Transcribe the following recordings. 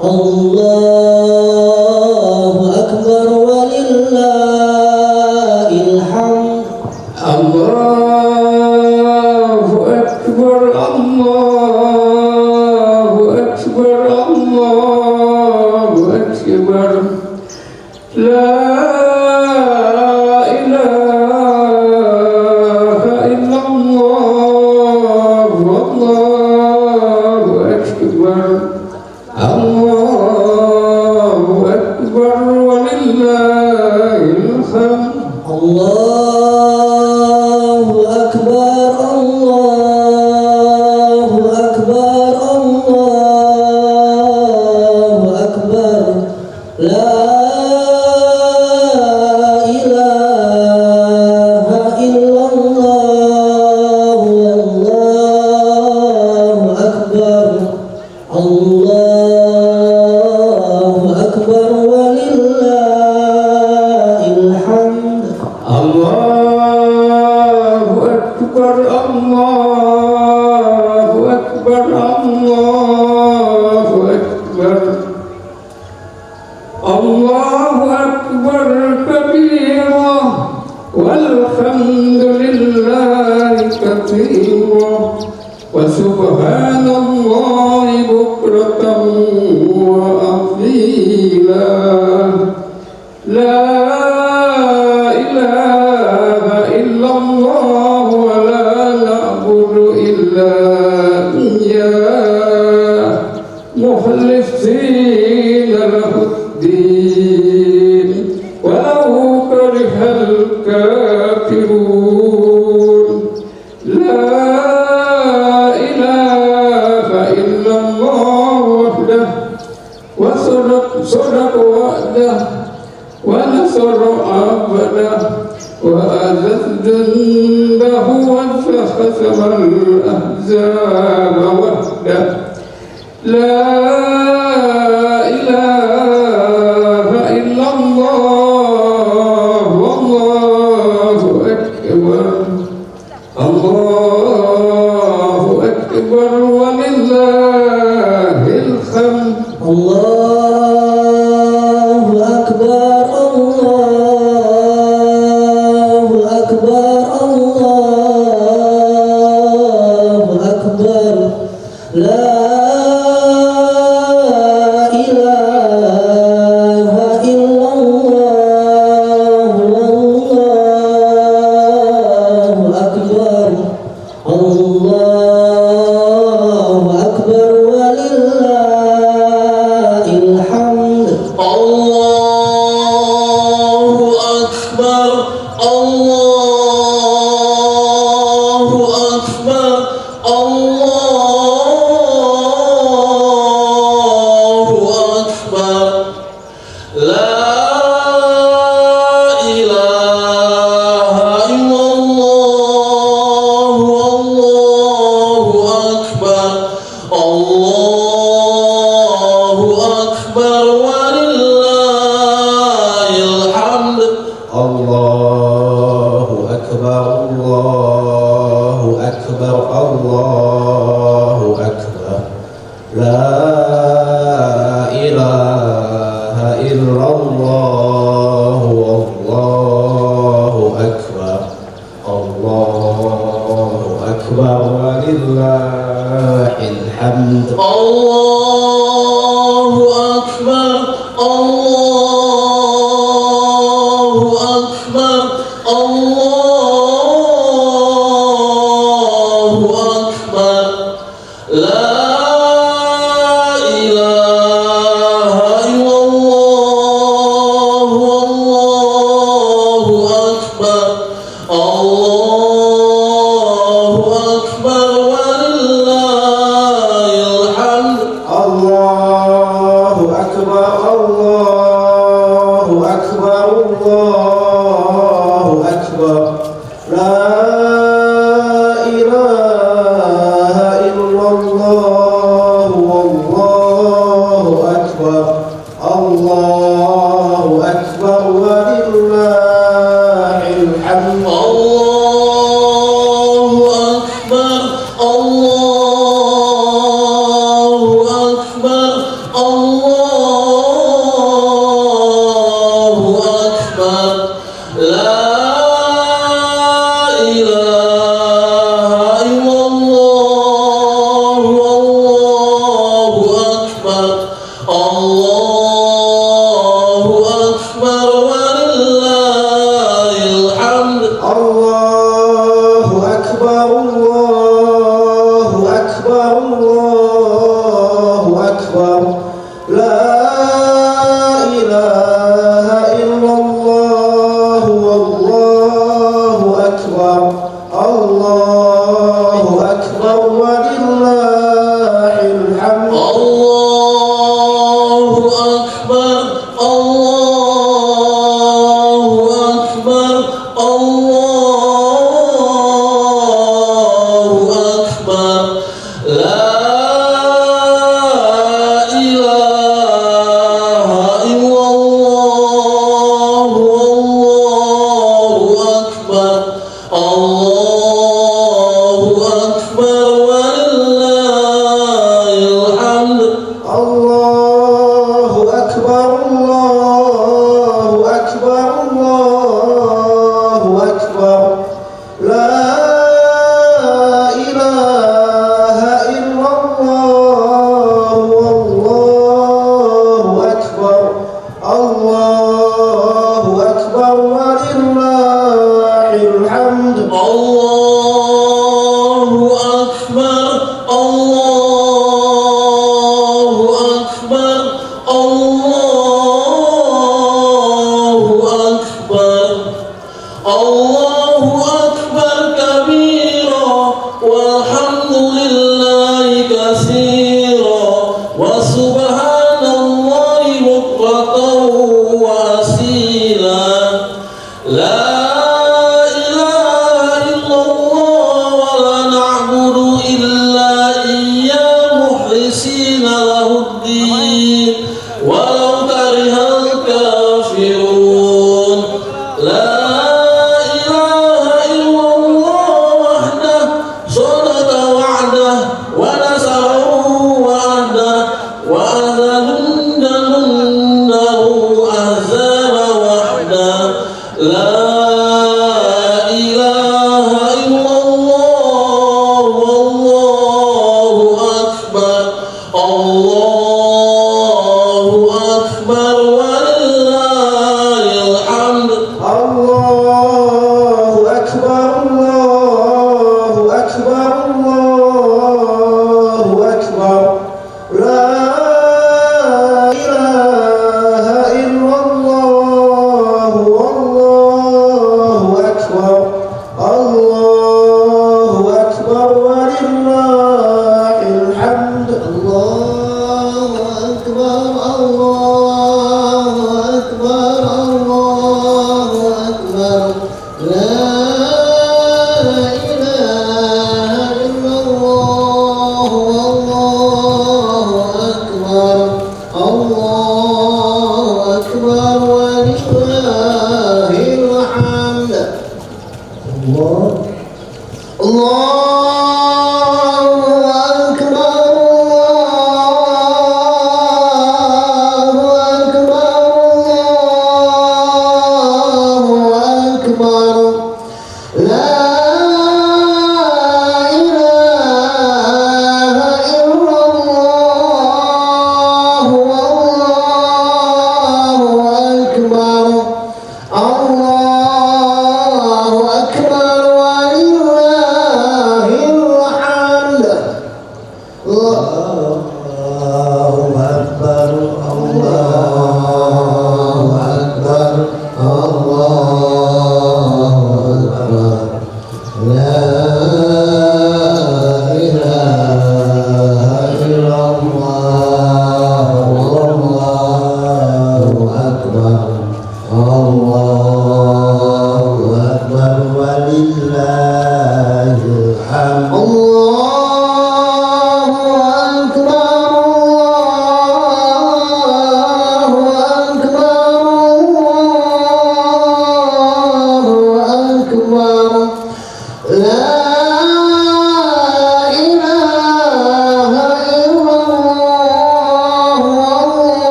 Allahu Akbar walillahil hamd. Allahu Akbar, Allahu Akbar, Allahu Akbar. La ilaha illallah, Allahu Akbar. Allahu Akbar walillahil hamd. Allahu Akbar, Allahu Akbar, Allahu Akbar. La ilaha illallah, Allahu Akbar. Allahu Akbar walillahil hamd. Allahu Akbar, Allahu Akbar, Allahu Akbar. Allahu Akbar kabira walhamdulillahi katsira wa subhanallahi bukratan wa asila. La ilaha illallah wa la na'budu illa iyyah mukhlisina lahuddin walau karihal kafirun. La ilaha illallah wahdah wa sadaqa wa'dah wa nasara abdah wa azaz jundahu wa fahasama al-ahzaba wahdah. La ilaha illallah, wallahu akbar. Allahu akbar walillahil hamd. Allahu Akbar, Allahu Akbar, Allahu Akbar. La ilaha illallah, Allahu Akbar. Allahu Akbar walillahil hamd. Allahu Akbar, Allahu Akbar, Allahu Akbar. La ilaha illallah, Allahu Akbar. Allahu Akbar walillahil hamd. Allahu Akbar, Allahu Akbar, Allahu Akbar. La ilaha illallah, Allahu Akbar. Allahu Akbar walillahil hamd. Allahu Akbar, Allahu Akbar, Allahu Akbar. La ilaha illallah, Allahu Akbar. Allahu Akbar walillahil hamd. Allahu Akbar, Allahu Akbar, Allahu Akbar. La ilaha illallah, Allahu Akbar. Allahu Akbar walillahil hamd. Allahu Akbar, Allahu Akbar, Allah. Allahu Akbar walillahil hamd. Allahu Akbar, Allahu Akbar, Allahu Akbar. La ilaha illallah wallahu akbar. Allahu Akbar walillahil hamd. Allahu Akbar, Allahu Akbar, Allahu Akbar. La ilaha illallah wallahu akbar. Allahu Akbar walillahil hamd. Allahu Akbar, Allahu Akbar, Allahu Akbar. La ilaha illallah wallahu akbar. Allahu Akbar walillahil hamd. Allahu Akbar, Allahu Akbar, Allahu Akbar. Allahu Akbar kabira walhamdulillahi katsira wa subhanallahi bukratan wa asila. La ilaha illallah wa la na'budu illa iyyahu mukhlisina lahuddin walau karihal kafirun. La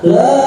لا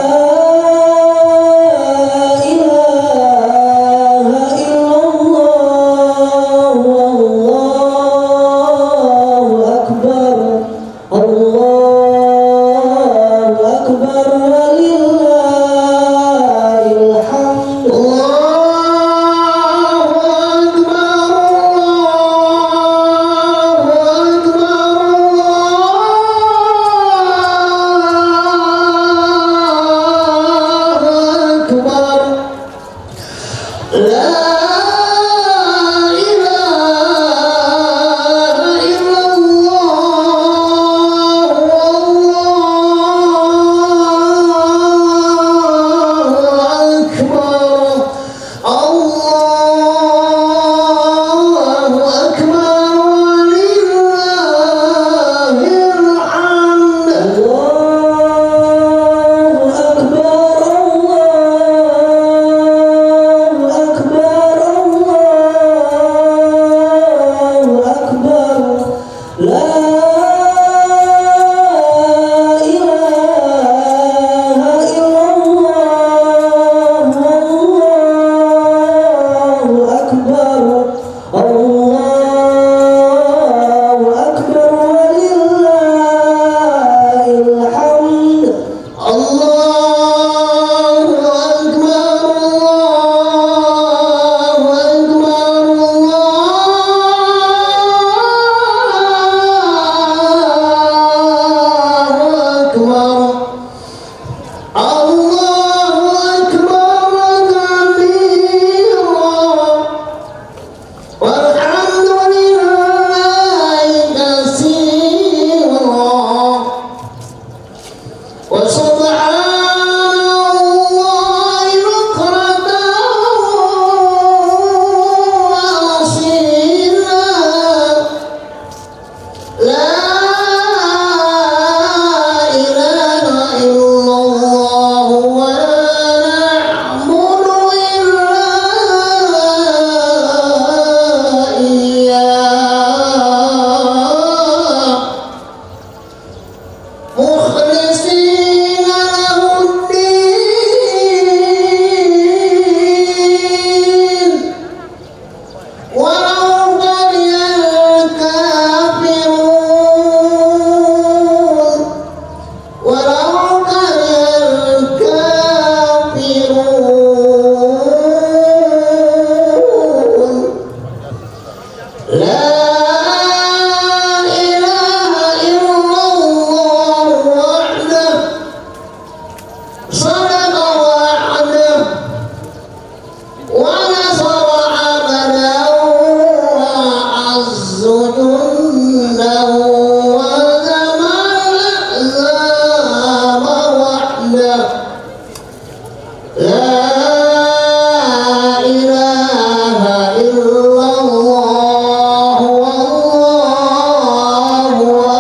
إله إلا الله والله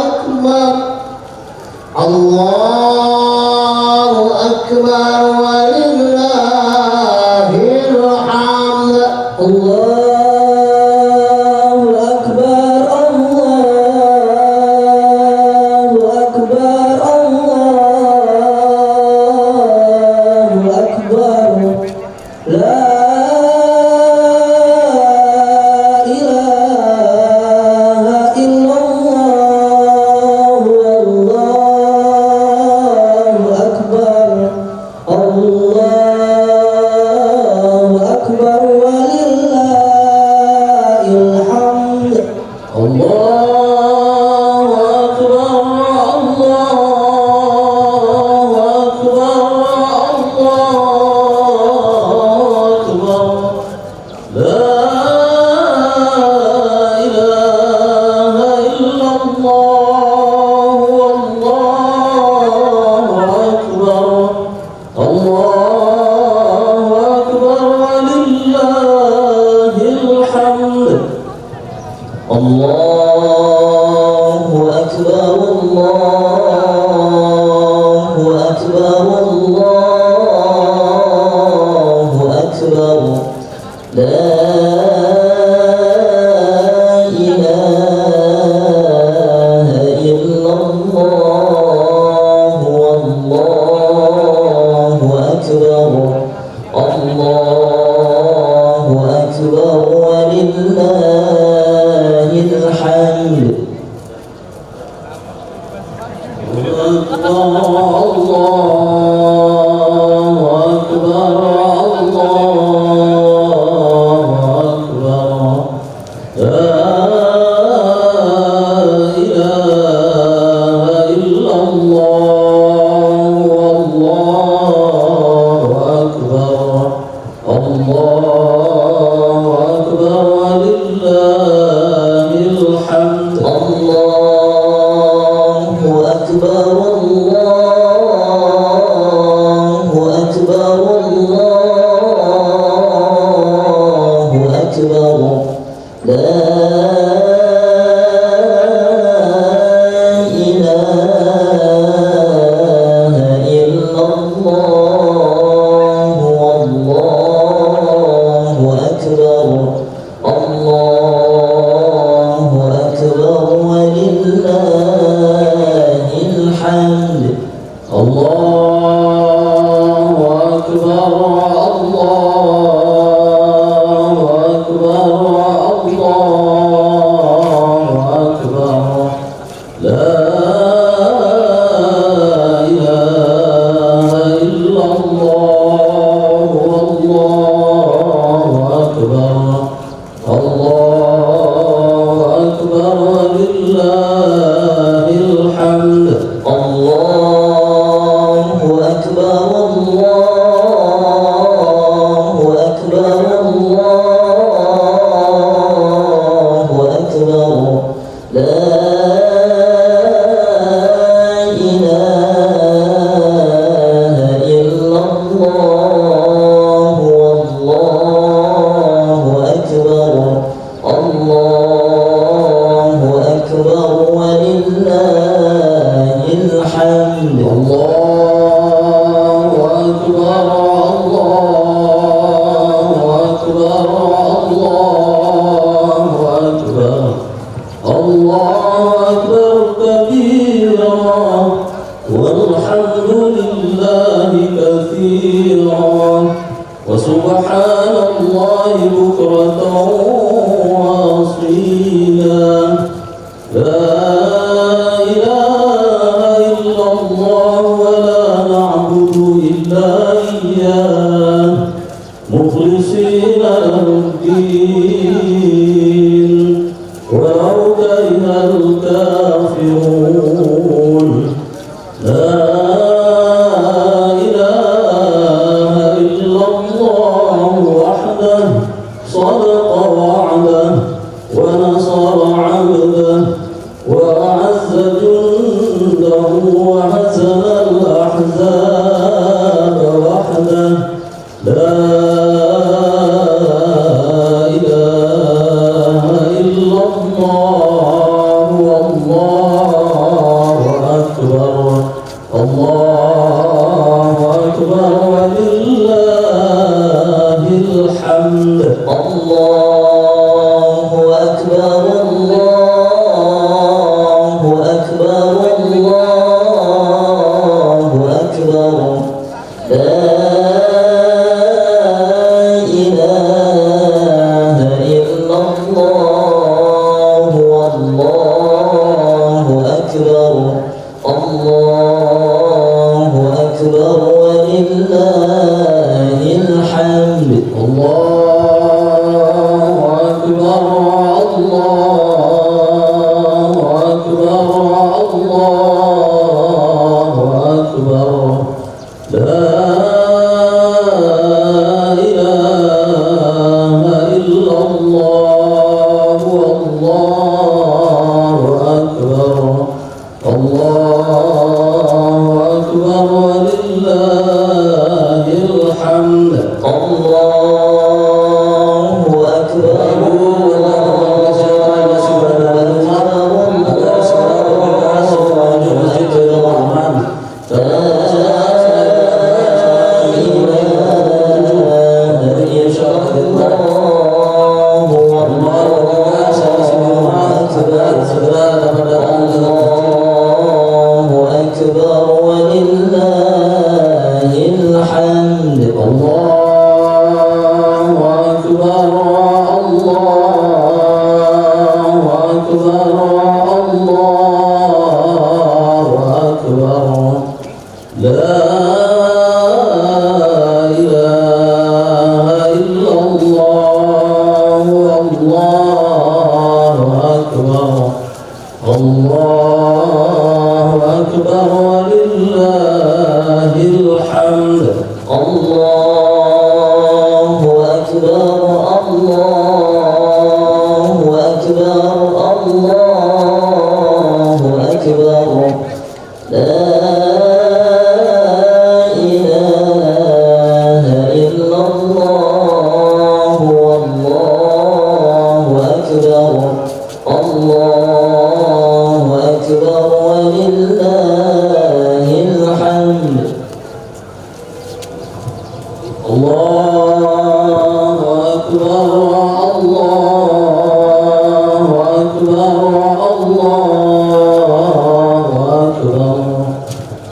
أكبر الله أكبر ولله الحمد الله والله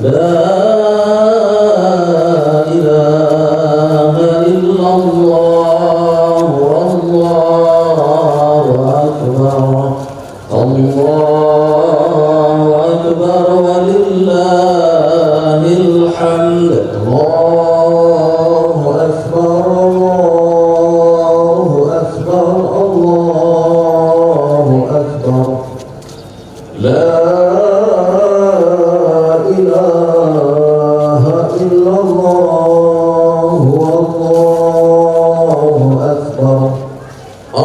لا إلا الله والله أكبر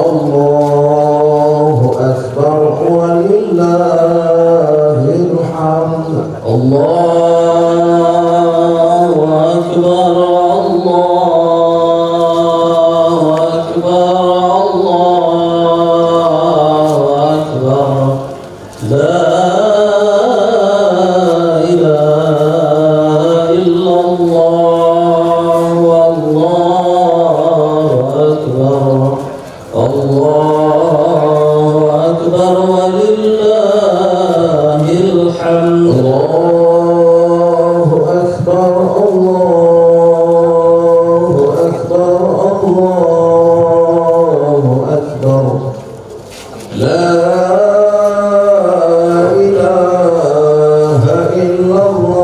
الله أكبر ولله الحمد الله أكبر الله أكبر الله أكبر لا إله إلا الله والله أكبر الله أكبر ولله الحمد الله أكبر الله أكبر الله أكبر لا إله إلا الله والله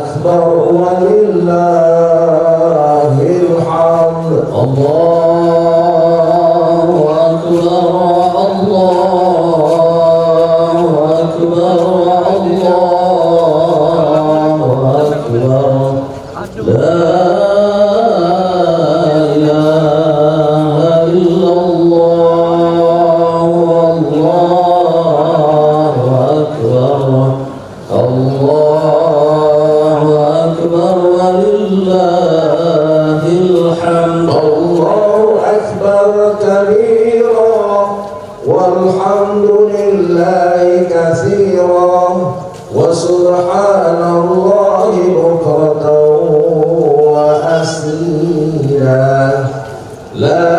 أكبر والحمد لله كثيرا وسبحان الله بكرة وأصيلا لا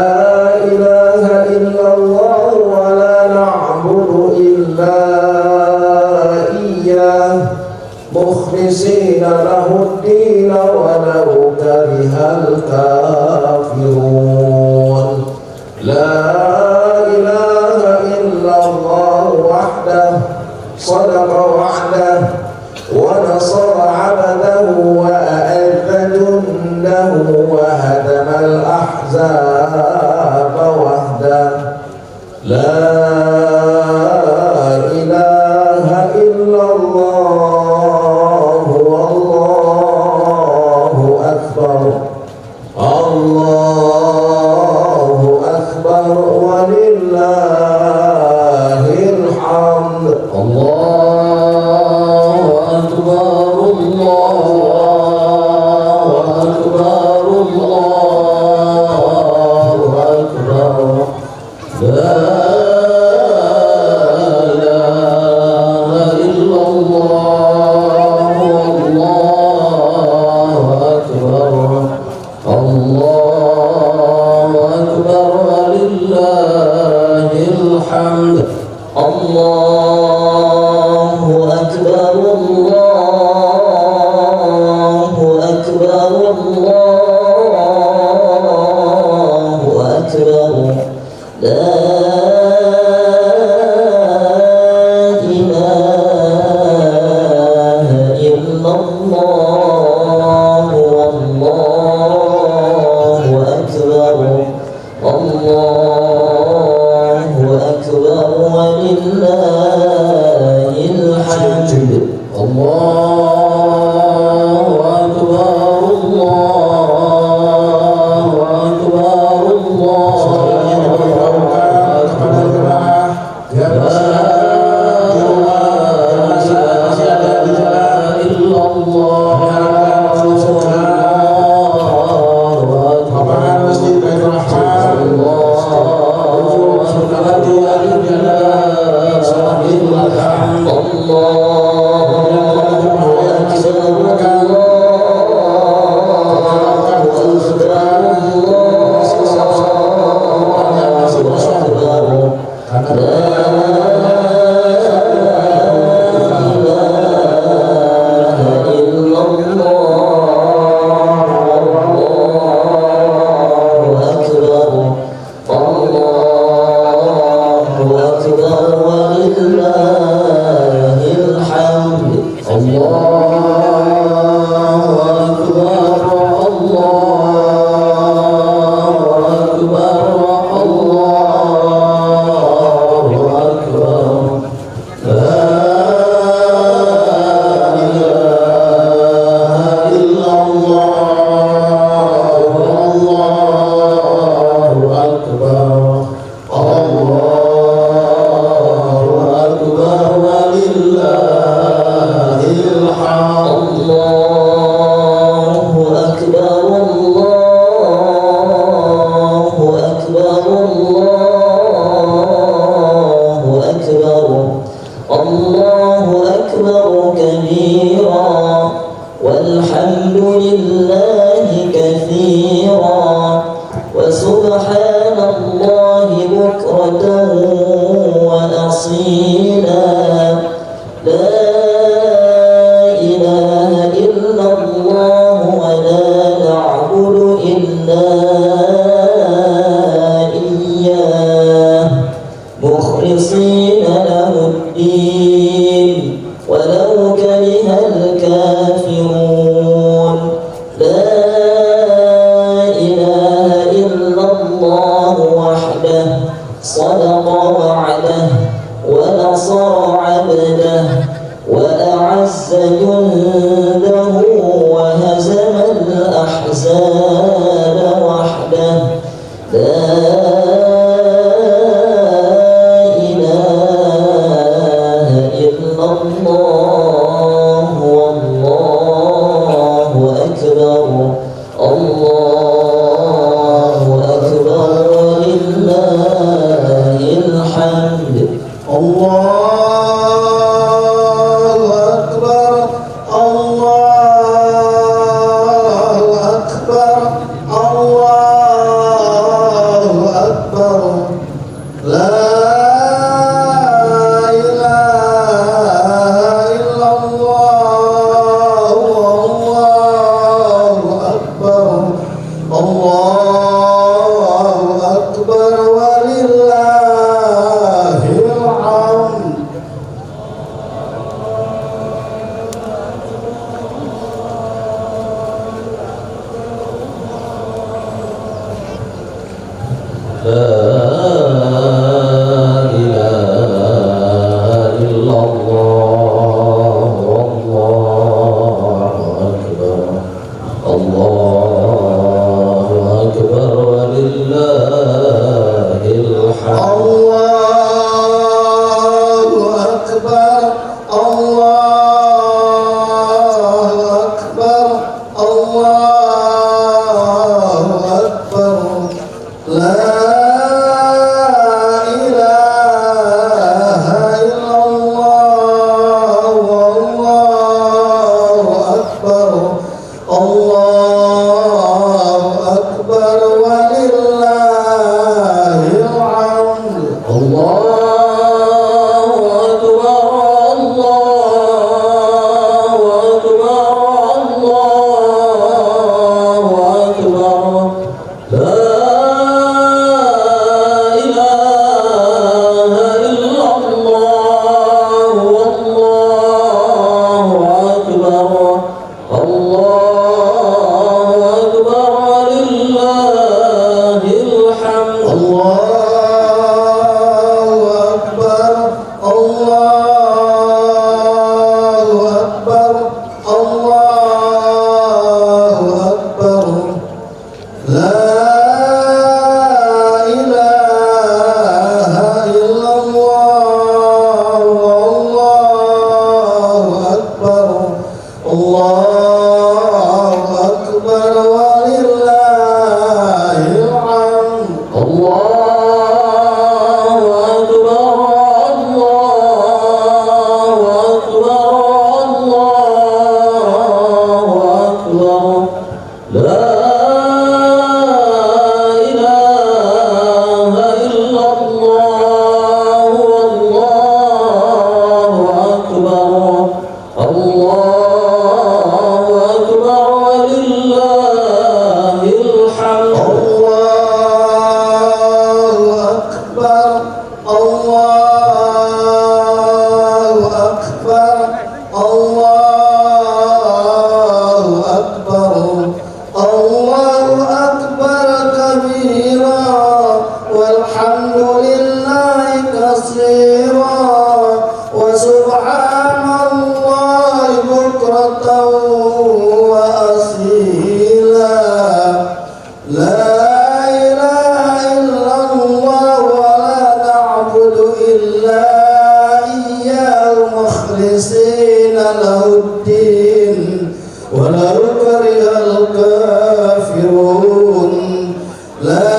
إله إلا الله ولا نعبد إلا إياه مخلصين له الدين ولو كره الكافرون لا إله إلا الله وحده صدق وعده ونصر عبده وأعز جنده وهدم الأحزاب وحده لا إله إلا الله والله أكبر الله أكبر ولله الحمد الله أكبر الله أكبر الله أكبر لا إله إلا الله والله أكبر الله أكبر ولله الحمد الله أكبر الله أكبر الله أكبر لا إله إلا الله والله أكبر الله أكبر ولله الحمد الله أكبر الله أكبر الله أكبر كثيرا وسبحان الله بكرة وأصيلا لا إله إلا الله ولا نعبد إلا إياه مخلصين له الدين ولو كره الكافرون لا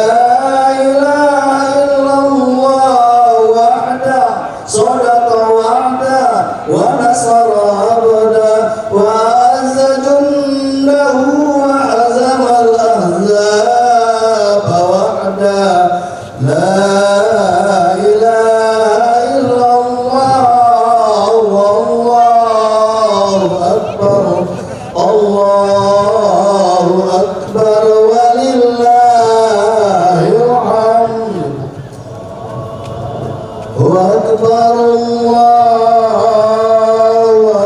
إله إلا الله وحده صدق وعده ونصر عبده وأعز جنده وهزم الأحزاب وحده لا إله إلا الله والله أكبر الله أكبر ولله الحمد هو أكبر الله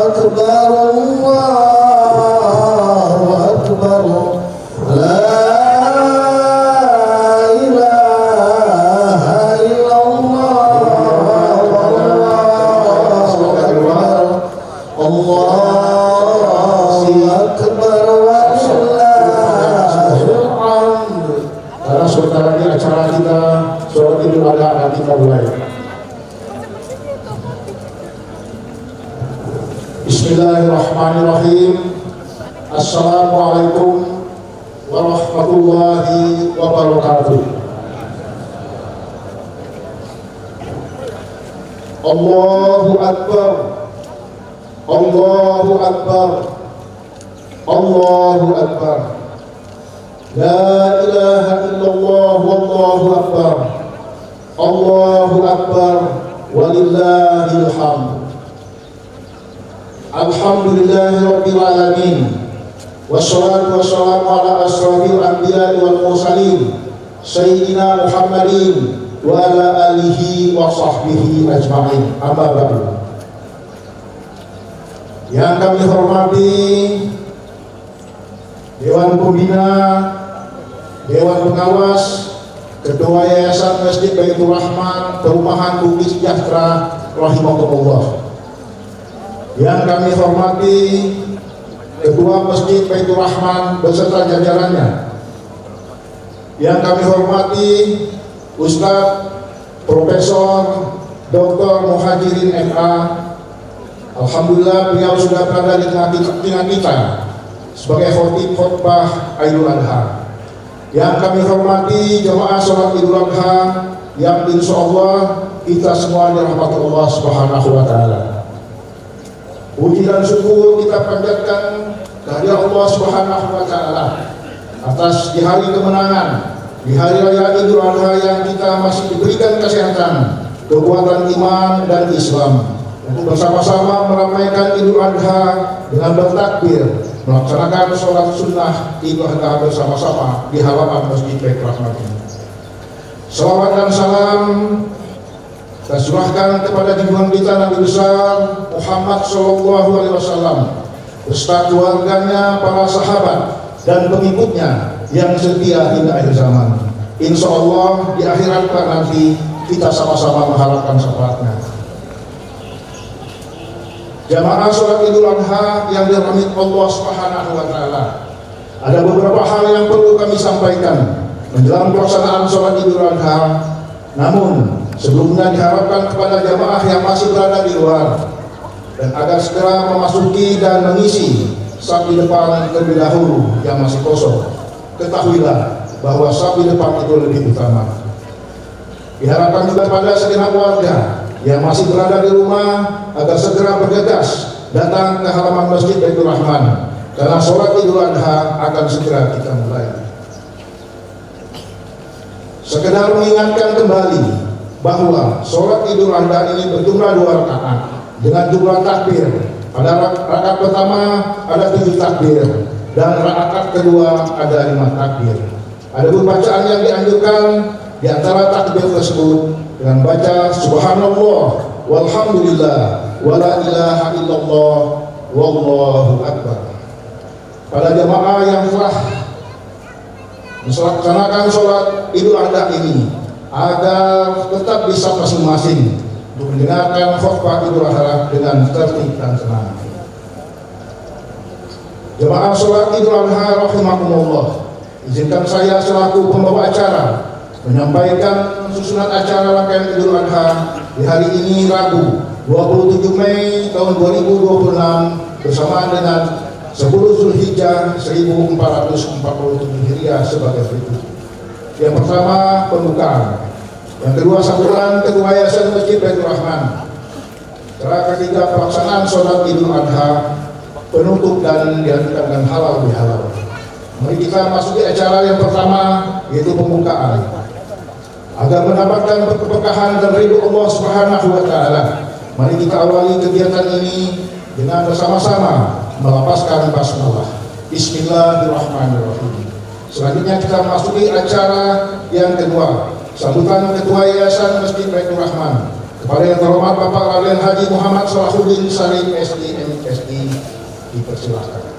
أكبر الله أكبر لا إله إلا الله الله أكبر ولله الحمد. Karena sebentar lagi acara kita sholat Idul Adha akan kita mulai. Bismillahirrahmanirrahim. Assalamualaikum warahmatullahi wabarakatuh. Allahu Akbar. Allahu Akbar. Allahu Akbar. La ilaha illallah wallahu akbar. Allahu akbar walillahil hamd. Alhamdulillahi rabbil alamin. Wassalatu wassalamu ala asrafil anbiya'i wal mursalin sayyidina Muhammadin wa ala alihi wa sahbihi ajma'in. Amma ba'du. Yang kami hormati Dewan Pembina, Dewan Pengawas, Ketua Yayasan Masjid Baitur Rahman, Perumahan Bukit Sejahtera, rahimahumullah. Yang kami hormati Ketua Masjid Baitur Rahman beserta jajarannya. Yang kami hormati Ustadz Profesor Dr. Muhajirin MA. Alhamdulillah beliau sudah berada di tengah kita sebagai khotib khutbah Idul Adha. Yang kami hormati jemaah sholat Idul Adha yang insya Allah kita semua dirahmati Allah Subhanahu wa Ta'ala. Puji dan syukur kita panjatkan kehadirat Allah Subhanahu wa Ta'ala atas di hari kemenangan, di hari raya Idul Adha yang kita masih diberikan kesehatan, kekuatan iman dan Islam untuk bersama-sama meramaikan Idul Adha dengan bertakbir, melaksanakan sholat sunnah Idul Adha bersama-sama di halaman Masjid Baitur Rahman ini. Salawat dan salam kita serahkan kepada junjungan kita Nabi besar Muhammad SAW beserta keluarganya, para sahabat dan pengikutnya yang setia hingga akhir zaman. Insya Allah di akhirat nanti kita sama-sama mengharapkan syafaatnya. Jamaah sholat Idul Adha yang dirahmati Allah Subhanahu wa Ta'ala, ada beberapa hal yang perlu kami sampaikan menjelang pelaksanaan sholat Idul Adha. Namun sebelumnya diharapkan kepada jamaah yang masih berada di luar dan agar segera memasuki dan mengisi saf di depan terlebih dahulu yang masih kosong. Ketahuilah bahwa saf di depan itu lebih utama. Diharapkan juga pada segenap warga yang masih berada di rumah agar segera bergegas datang ke halaman Masjid Baitur Rahman karena sholat Idul Adha akan segera kita mulai. Sekedar mengingatkan kembali bahwa sholat Idul Adha ini berjumlah 2 rakaat dengan jumlah takbir. Pada rakaat pertama ada 7 takbir dan rakaat kedua ada 5 takbir. Ada bacaan yang dianjurkan di antara takbir tersebut dengan baca subhanallah walhamdulillah wala ilaha illallah wallahu akbar. Pada jamaah yang telah melaksanakan sholat Idul Adha ini agar tetap bisa masing-masing untuk mendengarkan khutbah Idul Adha dengan tertib dan tenang. Jemaah sholat Idul Adha rahimakumullah, izinkan saya selaku pembawa acara menyampaikan susunan acara rangkaian Idul Adha di hari ini Rabu 27 Mei tahun 2026 bersamaan dengan 10 Zulhijjah 1447 Hijriah sebagai berikut. Yang pertama, pembukaan. Yang kedua, sambutan Ketua Yayasan Masjid Baitur Rahman. Setelah ketiga, pelaksanaan sholat Idul Adha, penutup dan dilanjutkan dengan halal bihalal. Mari kita masuki acara yang pertama, yaitu pembukaan. Agar mendapatkan keberkahan dan ridho Allah Subhanahu wa Ta'ala, mari kita awali kegiatan ini dengan bersama-sama melapaskan basmalah. Bismillahirrahmanirrahim. Selanjutnya kita masuki acara yang kedua, sambutan Ketua Yayasan Masjid Baitur Rahman. Kepada yang terhormat Bapak Raden Haji Muhammad Salahuddin Salim SD MSD, dipersilahkan.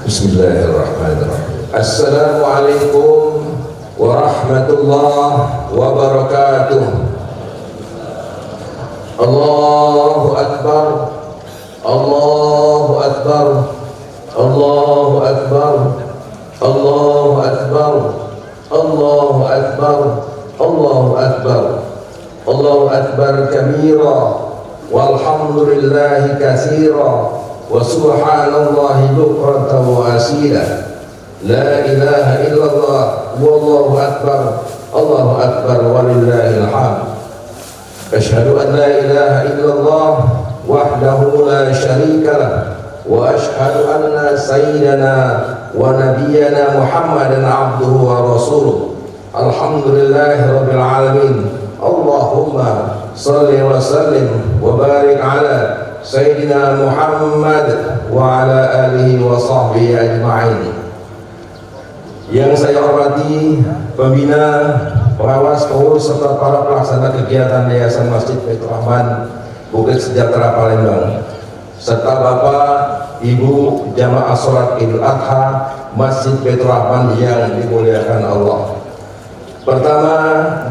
Bismillahirrahmanirrahim. Assalamualaikum warahmatullahi wabarakatuh. Allahu Akbar, Allahu Akbar, Allahu Akbar, Allahu Akbar, Allahu Akbar, Allahu Akbar, Allahu Akbar kabira, walhamdulillahi katsira, wa subhanallahi bukratan wa asila, la ilaha illallah, wallahu akbar, Allahu akbar, walillahil hamd. Asyhadu an la ilaha illallah wahdahu la syarika lah, wa asyhadu anna sayyidana wa nabiyyana Muhammadan abduhu wa rasuluh. Alhamdulillahi rabbil alamin. Allahumma salli wa sallim wa barik ala Sayyidina Muhammad wa ala alihi wa sahbihi ajma'in. Yang saya hormati pembina, pengawas, pengurus serta para pelaksana kegiatan Yayasan Masjid Baitur Rahman Bukit Sejahtera Palembang, serta Bapak Ibu jamaah sholat Idul Adha Masjid Baitur Rahman yang dimuliakan Allah. Pertama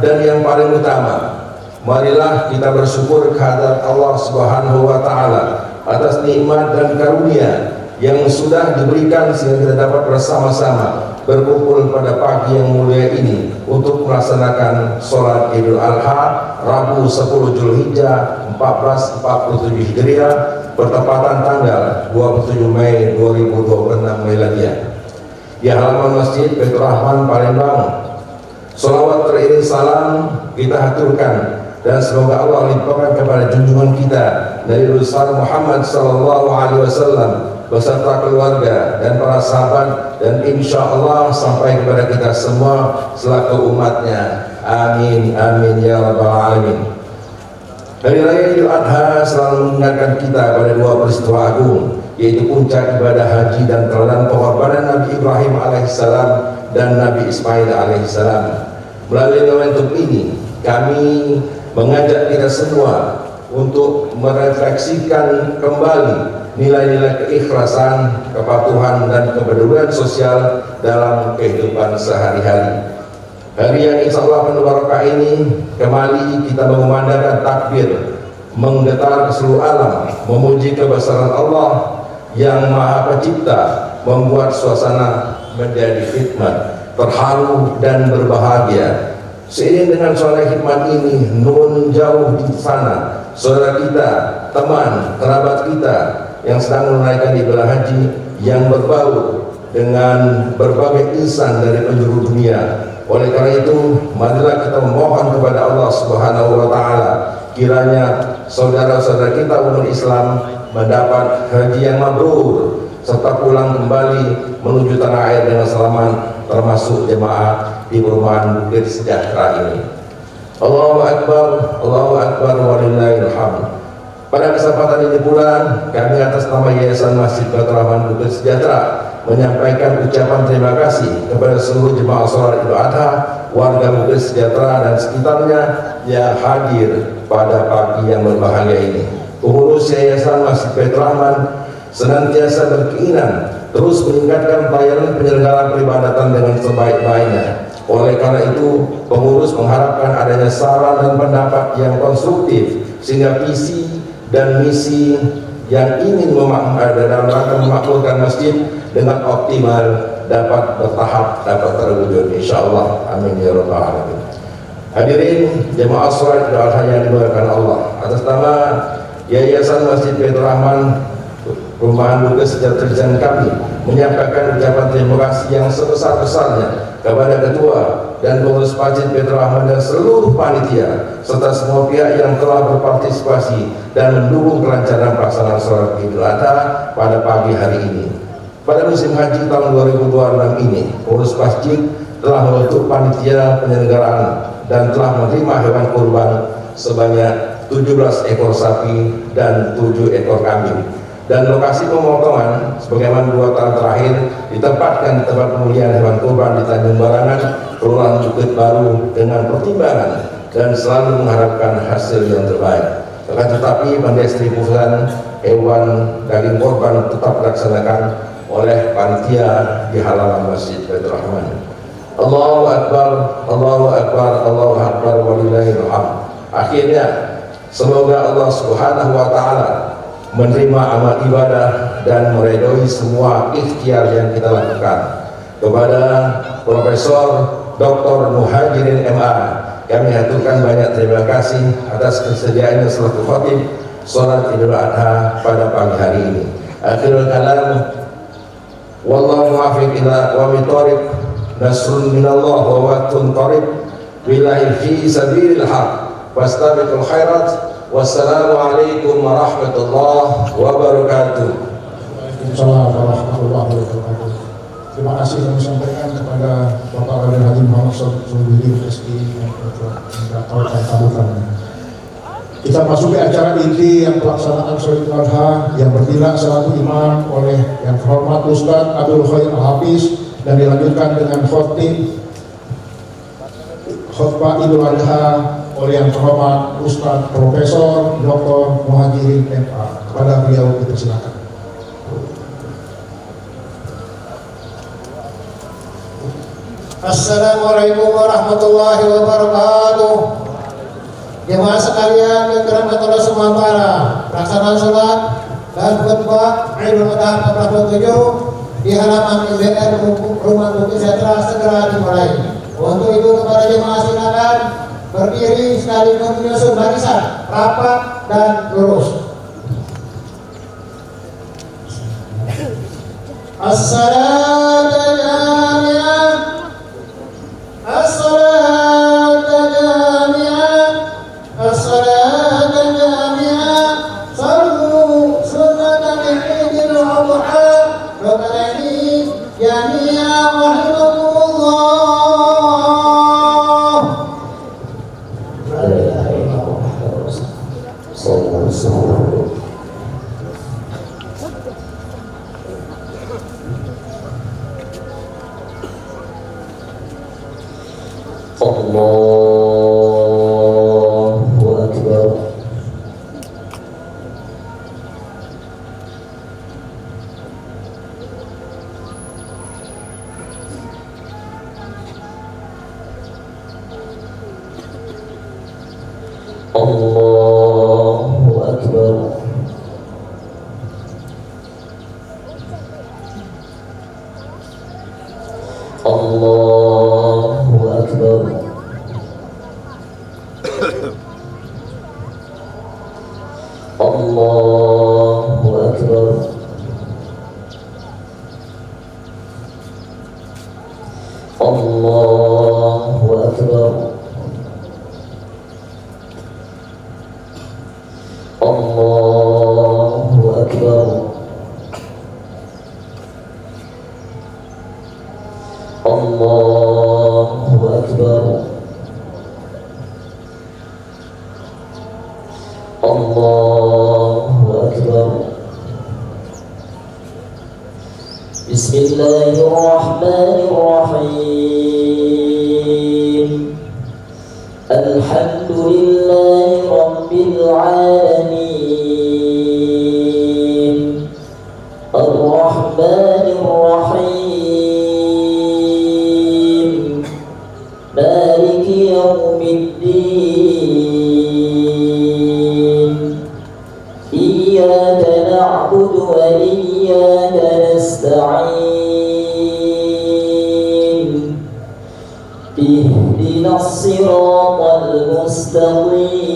dan yang paling utama, marilah kita bersyukur kehadirat Allah Subhanahu wa Ta'ala atas nikmat dan karunia yang sudah diberikan sehingga kita dapat bersama-sama berkumpul pada pagi yang mulia ini untuk melaksanakan sholat Idul Adha Rabu 10 Zulhijjah 1447 Hijriah bertepatan tanggal 27 Mei 2026 Miladiah di halaman Masjid Baitur Rahman Palembang. Sholawat teriring salam kita haturkan dan semoga Allah limpahkan kepada junjungan kita Nabi besar Muhammad sallallahu alaihi wasallam beserta keluarga dan para sahabat, dan insya Allah sampai kepada kita semua selaku umatnya. Amin amin ya rabbal alamin. Hari Raya Idul Adha selalu mengingatkan kita pada dua peristiwa agung, yaitu puncak ibadah haji dan teladan pengorbanan Nabi Ibrahim alaihissalam dan Nabi Ismail alaihissalam. Melalui momentum ini kami mengajak kita semua untuk merefleksikan kembali nilai-nilai keikhlasan, kepatuhan, dan kepedulian sosial dalam kehidupan sehari-hari. Hari yang insya Allah penuh barokah ini, kembali kita mengumandangkan takbir, menggetar ke seluruh alam, memuji kebesaran Allah yang Maha Pencipta, membuat suasana menjadi hikmat, terharu dan berbahagia. Seiring dengan suara hikmat ini, nun jauh di sana, saudara kita, teman, kerabat kita yang sedang menunaikan ibadah haji yang berbau dengan berbagai insan dari penjuru dunia. Oleh karena itu, marilah kita memohon kepada Allah Subhanahu wa Ta'ala, kiranya saudara-saudara kita umat Islam mendapat haji yang mabrur serta pulang kembali menuju tanah air dengan selamat, termasuk jemaah di perumahan Bukit Sejahtera ini. Allahu Akbar, Allahu Akbar, walillahil hamd. Pada kesempatan ini pula, kami atas nama Yayasan Masjid Baitur Rahman Bukit Sejahtera menyampaikan ucapan terima kasih kepada seluruh jemaah sholat Idul Adha, warga Bukit Sejahtera dan sekitarnya yang hadir pada pagi yang berbahagia ini. Pengurus Yayasan Masjid Baitur Rahman senantiasa berkeinginan terus meningkatkan pelayanan penyelenggaraan peribadatan dengan sebaik-baiknya. Oleh karena itu, pengurus mengharapkan adanya saran dan pendapat yang konstruktif sehingga visi dan misi yang ingin dalam rangka memakmurkan masjid dengan optimal dapat bertahap, dapat terwujud insyaallah. Amin ya rabbal alamin. Hadirin jemaah sholat Idul Adha yang dimuliakan Allah, atas nama Yayasan Masjid Baitur Rahman Perumahan Bukit Sejahtera kami menyampaikan ucapan terima kasih yang sebesar-besarnya kepada ketua dan pengurus Masjid Baitur Rahman dan seluruh panitia serta semua pihak yang telah berpartisipasi dan mendukung kelancaran pelaksanaan sholat Idul Adha pada pagi hari ini. Pada musim haji tahun 2026 ini, pengurus masjid telah membentuk panitia penyelenggaraan dan telah menerima hewan kurban sebanyak 17 ekor sapi dan 7 ekor kambing. Dan lokasi pemotongan sebagaimana 2 tahun terakhir ditempatkan di tempat pemulihan hewan kurban di Tanjung Barangan, Kelurahan Bukit Baru dengan pertimbangan dan selalu mengharapkan hasil yang terbaik. Akan tetapi pendistribusian hewan daging korban tetap dilaksanakan oleh panitia di halaman Masjid Baitur Rahman. Allahu Akbar, Allahu Akbar, Allahu Akbar, walillahil hamd. Akhirnya semoga Allah Subhanahu wa taala menerima amal ibadah dan meridhoi semua ikhtiar yang kita lakukan. Kepada Profesor Dr. Muhajirin MA, kami haturkan banyak terima kasih atas kesediaannya selaku khatib sholat Idul Adha pada pagi hari ini. Akhirul kalam, wallahu muwaffiq ila aqwamit thoriq, nasrun minallah wa waqtun qarib, billahi fi sabilil haq, fastabiqul khairat. Wassalamualaikum warahmatullahi wabarakatuh. Waalaikumsalam warahmatullahi wabarakatuh. Terima kasih kami sampaikan kepada Bapak Raden Haji Muhammad Sulbidi SI yang telah sambutannya. Kita masuk ke acara inti yang pelaksanaan sholat Idul Adha yang bertindak selaku imam oleh yang terhormat Ustadz Abdul Khair Al-Hafiz dan dilanjutkan dengan khutbah Idul Adha oleh yang terhormat Ustadz Profesor Dr. Muhajirin MA. Kepada beliau dipersilakan. Assalamualaikum warahmatullahi wabarakatuh. Jemaah sekalian yang dirahmati Allah Subhanahu wa taala, pelaksanaan salat dan khutbah Idul Adha 1427 di halaman IBR Rumah Bukit Sejahtera segera dimulai. Untuk itu kepada jemaah silakan berdiri sekaligus menyusun barisan rapat dan lurus. As-salatu jami'ah, as-salatu jami'ah, as-salatu jami'ah, sallu sunnatan Idul Adha, rakaataini jami'ah rahimakumullah. Allahu Akbar. Allahu Akbar. Allahu Akbar. Allahu Akbar. Allahu Akbar. Allahu Akbar. Allah بسم الله الرحمن الرحيم الحمد لله رب العالمين الرحمن الرحيم مالك يوم الدين إياك نعبد وإياك نستعين اهدنا الصراط المستقيم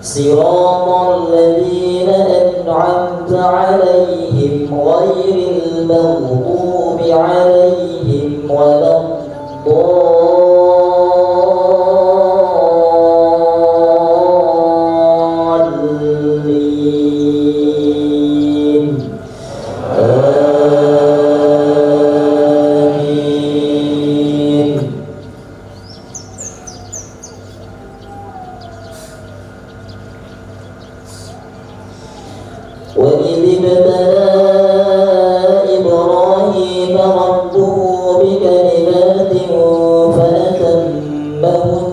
صراط الذين أنعمت عليهم غير المغضوب عليهم ولا الضالين آمين. وإذ ابتلى إبراهيم ربه بكلمات فأتمهن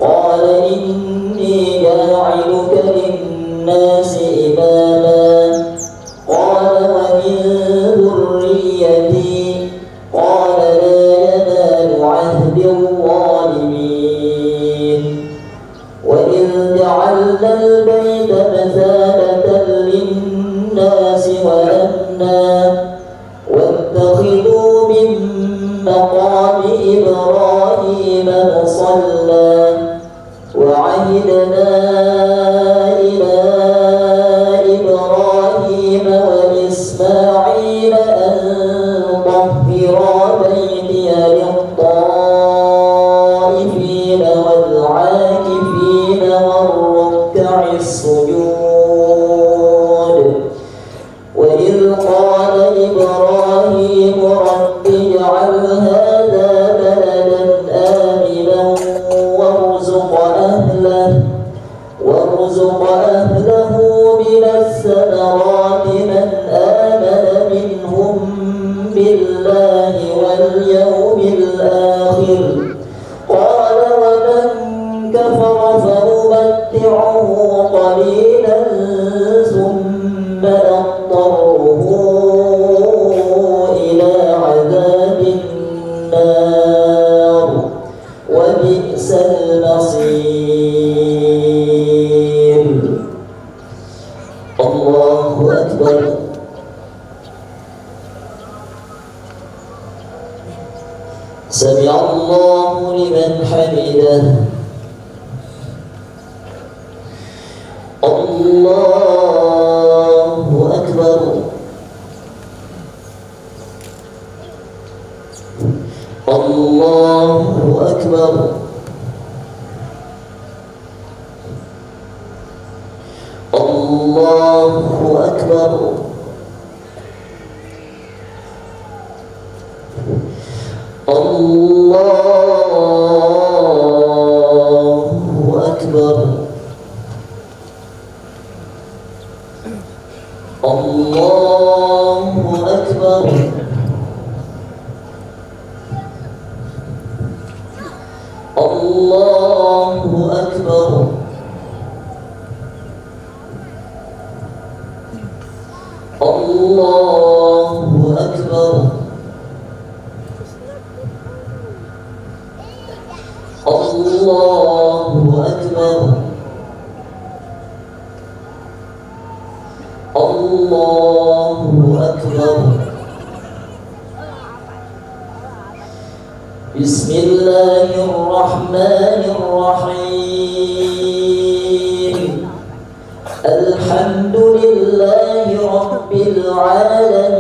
قال إني جاعلك للناس إماما قال ومن ذريتي قال لا ينال عهد الظالمين وإذ جعلنا البيت مثابة للناس وأمنا واتخذوا من مقام إبراهيم مصلى وعهدنا إلى إبراهيم وإسماعيل أن طهرا بيتي للطائفين والعاكفين والركع السجود وإذ قال إبراهيم رب اجعل هذا بلدا آمنا وارزق أهله من الثمرات من آمن منهم بالله واليوم الآخر قال ومن كفر فأمتعه قليلا ثم أضطره إلى عذاب النار وبئس المصير. الله أكبر. سمع الله لمن حمده. الله أكبر. الله أكبر. الله أكبر. الله أكبر. الله أكبر. الله أكبر. الله أكبر. الله أكبر. الله أكبر. بسم الله الرحمن الرحيم الحمد لله رب العالمين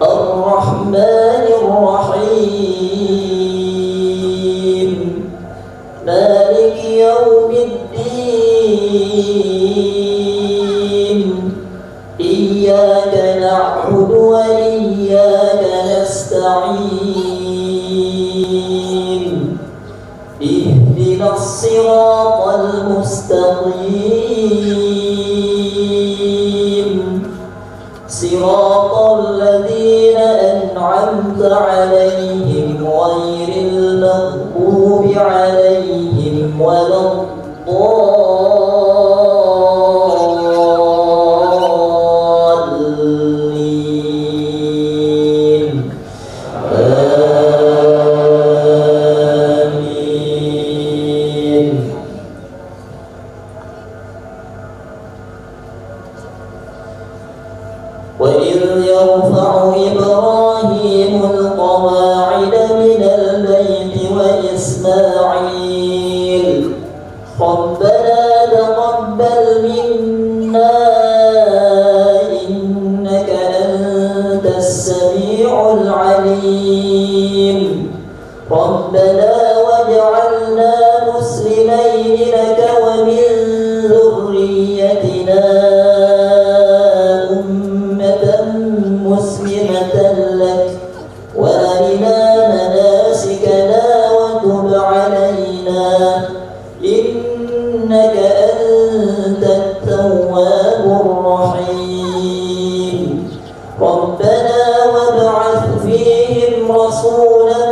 الرحمن الرحيم مالك يوم الدين إياك نعبد وإياك نستعين اهدنا الصراط المستقيم صراط الذين أنعمت عليهم غير المغضوب عليهم ولا الضالين آمين. وإذ يرفع إبراهيم القواعد من البيت وإسماعيل ربنا تقبل منا إنك أنت السميع العليم ربنا واجعلنا مسلمين لك ومن ذريتنا أمة مسلمة لك وأرنا مناسكنا وتب علينا إنك أنت التواب الرحيم ربنا وابعث فيهم رسولا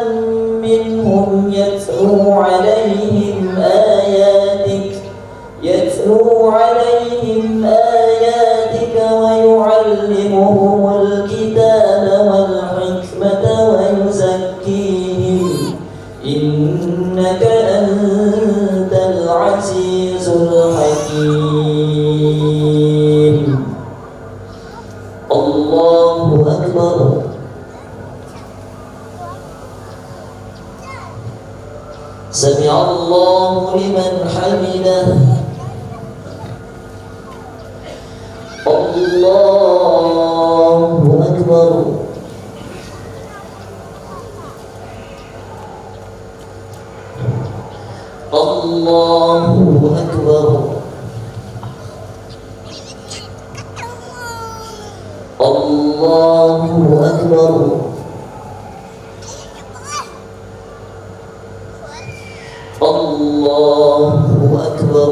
منهم يتلو عليهم آياتك ويعلمهم الكتاب والحكمة ويزكيهم إنك أنت العزيز الحكيم. الله أكبر. سمع الله لمن حمده. الله أكبر. الله أكبر. الله أكبر. الله أكبر.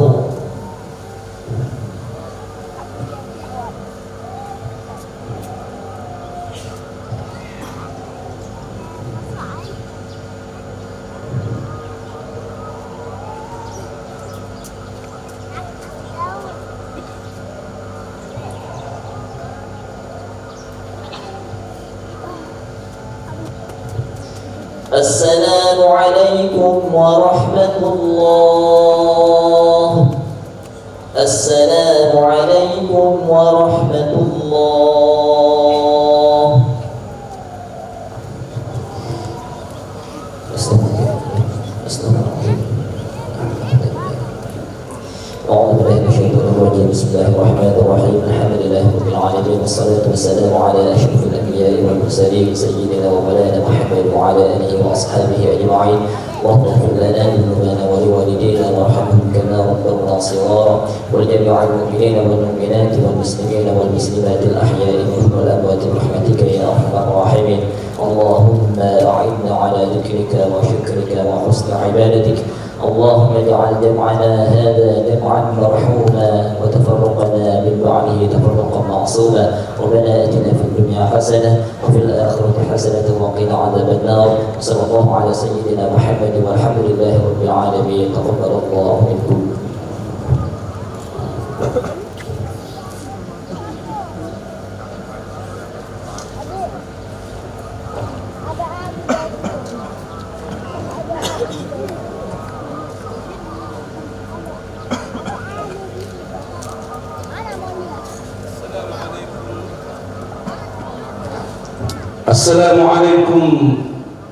السلام عليكم ورحمة الله. السلام عليكم ورحمة الله. أعوذ بالله من الشيطان الرجيم. بسم الله الرحمن الرحيم. الحمد لله رب العالمين والصلاة والسلام على أشرف الأنبياء والمرسلين سيدنا ومولانا محمد وعلى آله وأصحابه أجمعين. اللهم اغفر لنا ذنوبنا ولوالدينا وارحمهم كما ربونا صغارا ولجميع المؤمنين والمؤمنات والمسلمين والمسلمات الأحياء منهم والأموات برحمتك يا أرحم الراحمين. اللهم أعنا على ذكرك وشكرك وحسن عبادتك. اللهم اجعل جمعنا هذا جمعا مرحوما وتفرقنا من بعده تفرقا معصوما. ربنا اتنا في الدنيا حسنه وفي الاخره حسنه وقنا عذاب النار. صلى الله على سيدنا محمد والحمد لله رب العالمين. تقبل الله منكم. السلام عليكم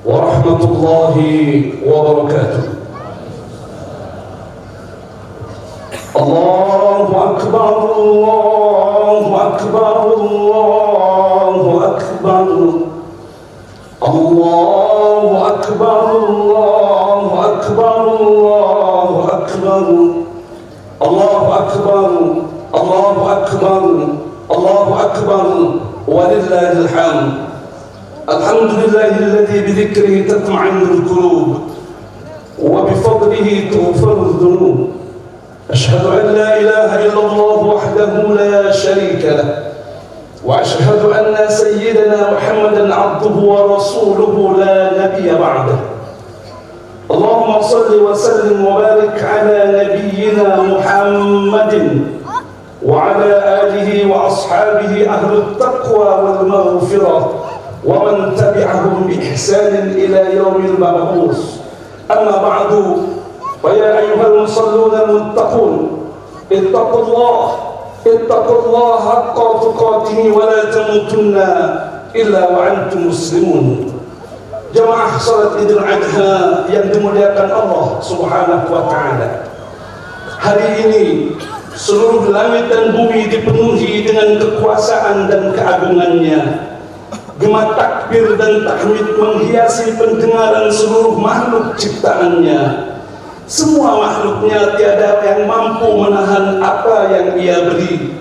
ورحمة الله وبركاته. الله أكبر الله أكبر الله أكبر الله أكبر الله أكبر الله أكبر الله أكبر الله أكبر الله أكبر ولله الحمد. الحمد لله الذي بذكره تطمئن القلوب وبفضله تغفر الذنوب. أشهد أن لا إله إلا الله وحده لا شريك له، وأشهد أن سيدنا محمدا عبده ورسوله لا نبي بعده. اللهم صل وسلم وبارك على نبينا محمد وعلى آله وأصحابه أهل التقوى والمغفرة ومن تبعهم بإحسان إلى يوم المبعوث. أما بعد، فيا أيها المصلون المتقون، اتقوا الله حق تقاته ولا تموتن إلا وأنتم مسلمون. Jamaah salat Idul Adha yang dimuliakan Allah Subhanahu wa Ta'ala, hari ini seluruh langit dan bumi dipenuhi dengan kekuasaan dan keagungannya. Gema takbir dan tahmid menghiasi pendengaran seluruh makhluk ciptaannya. Semua makhluknya tiada yang mampu menahan apa yang ia beri.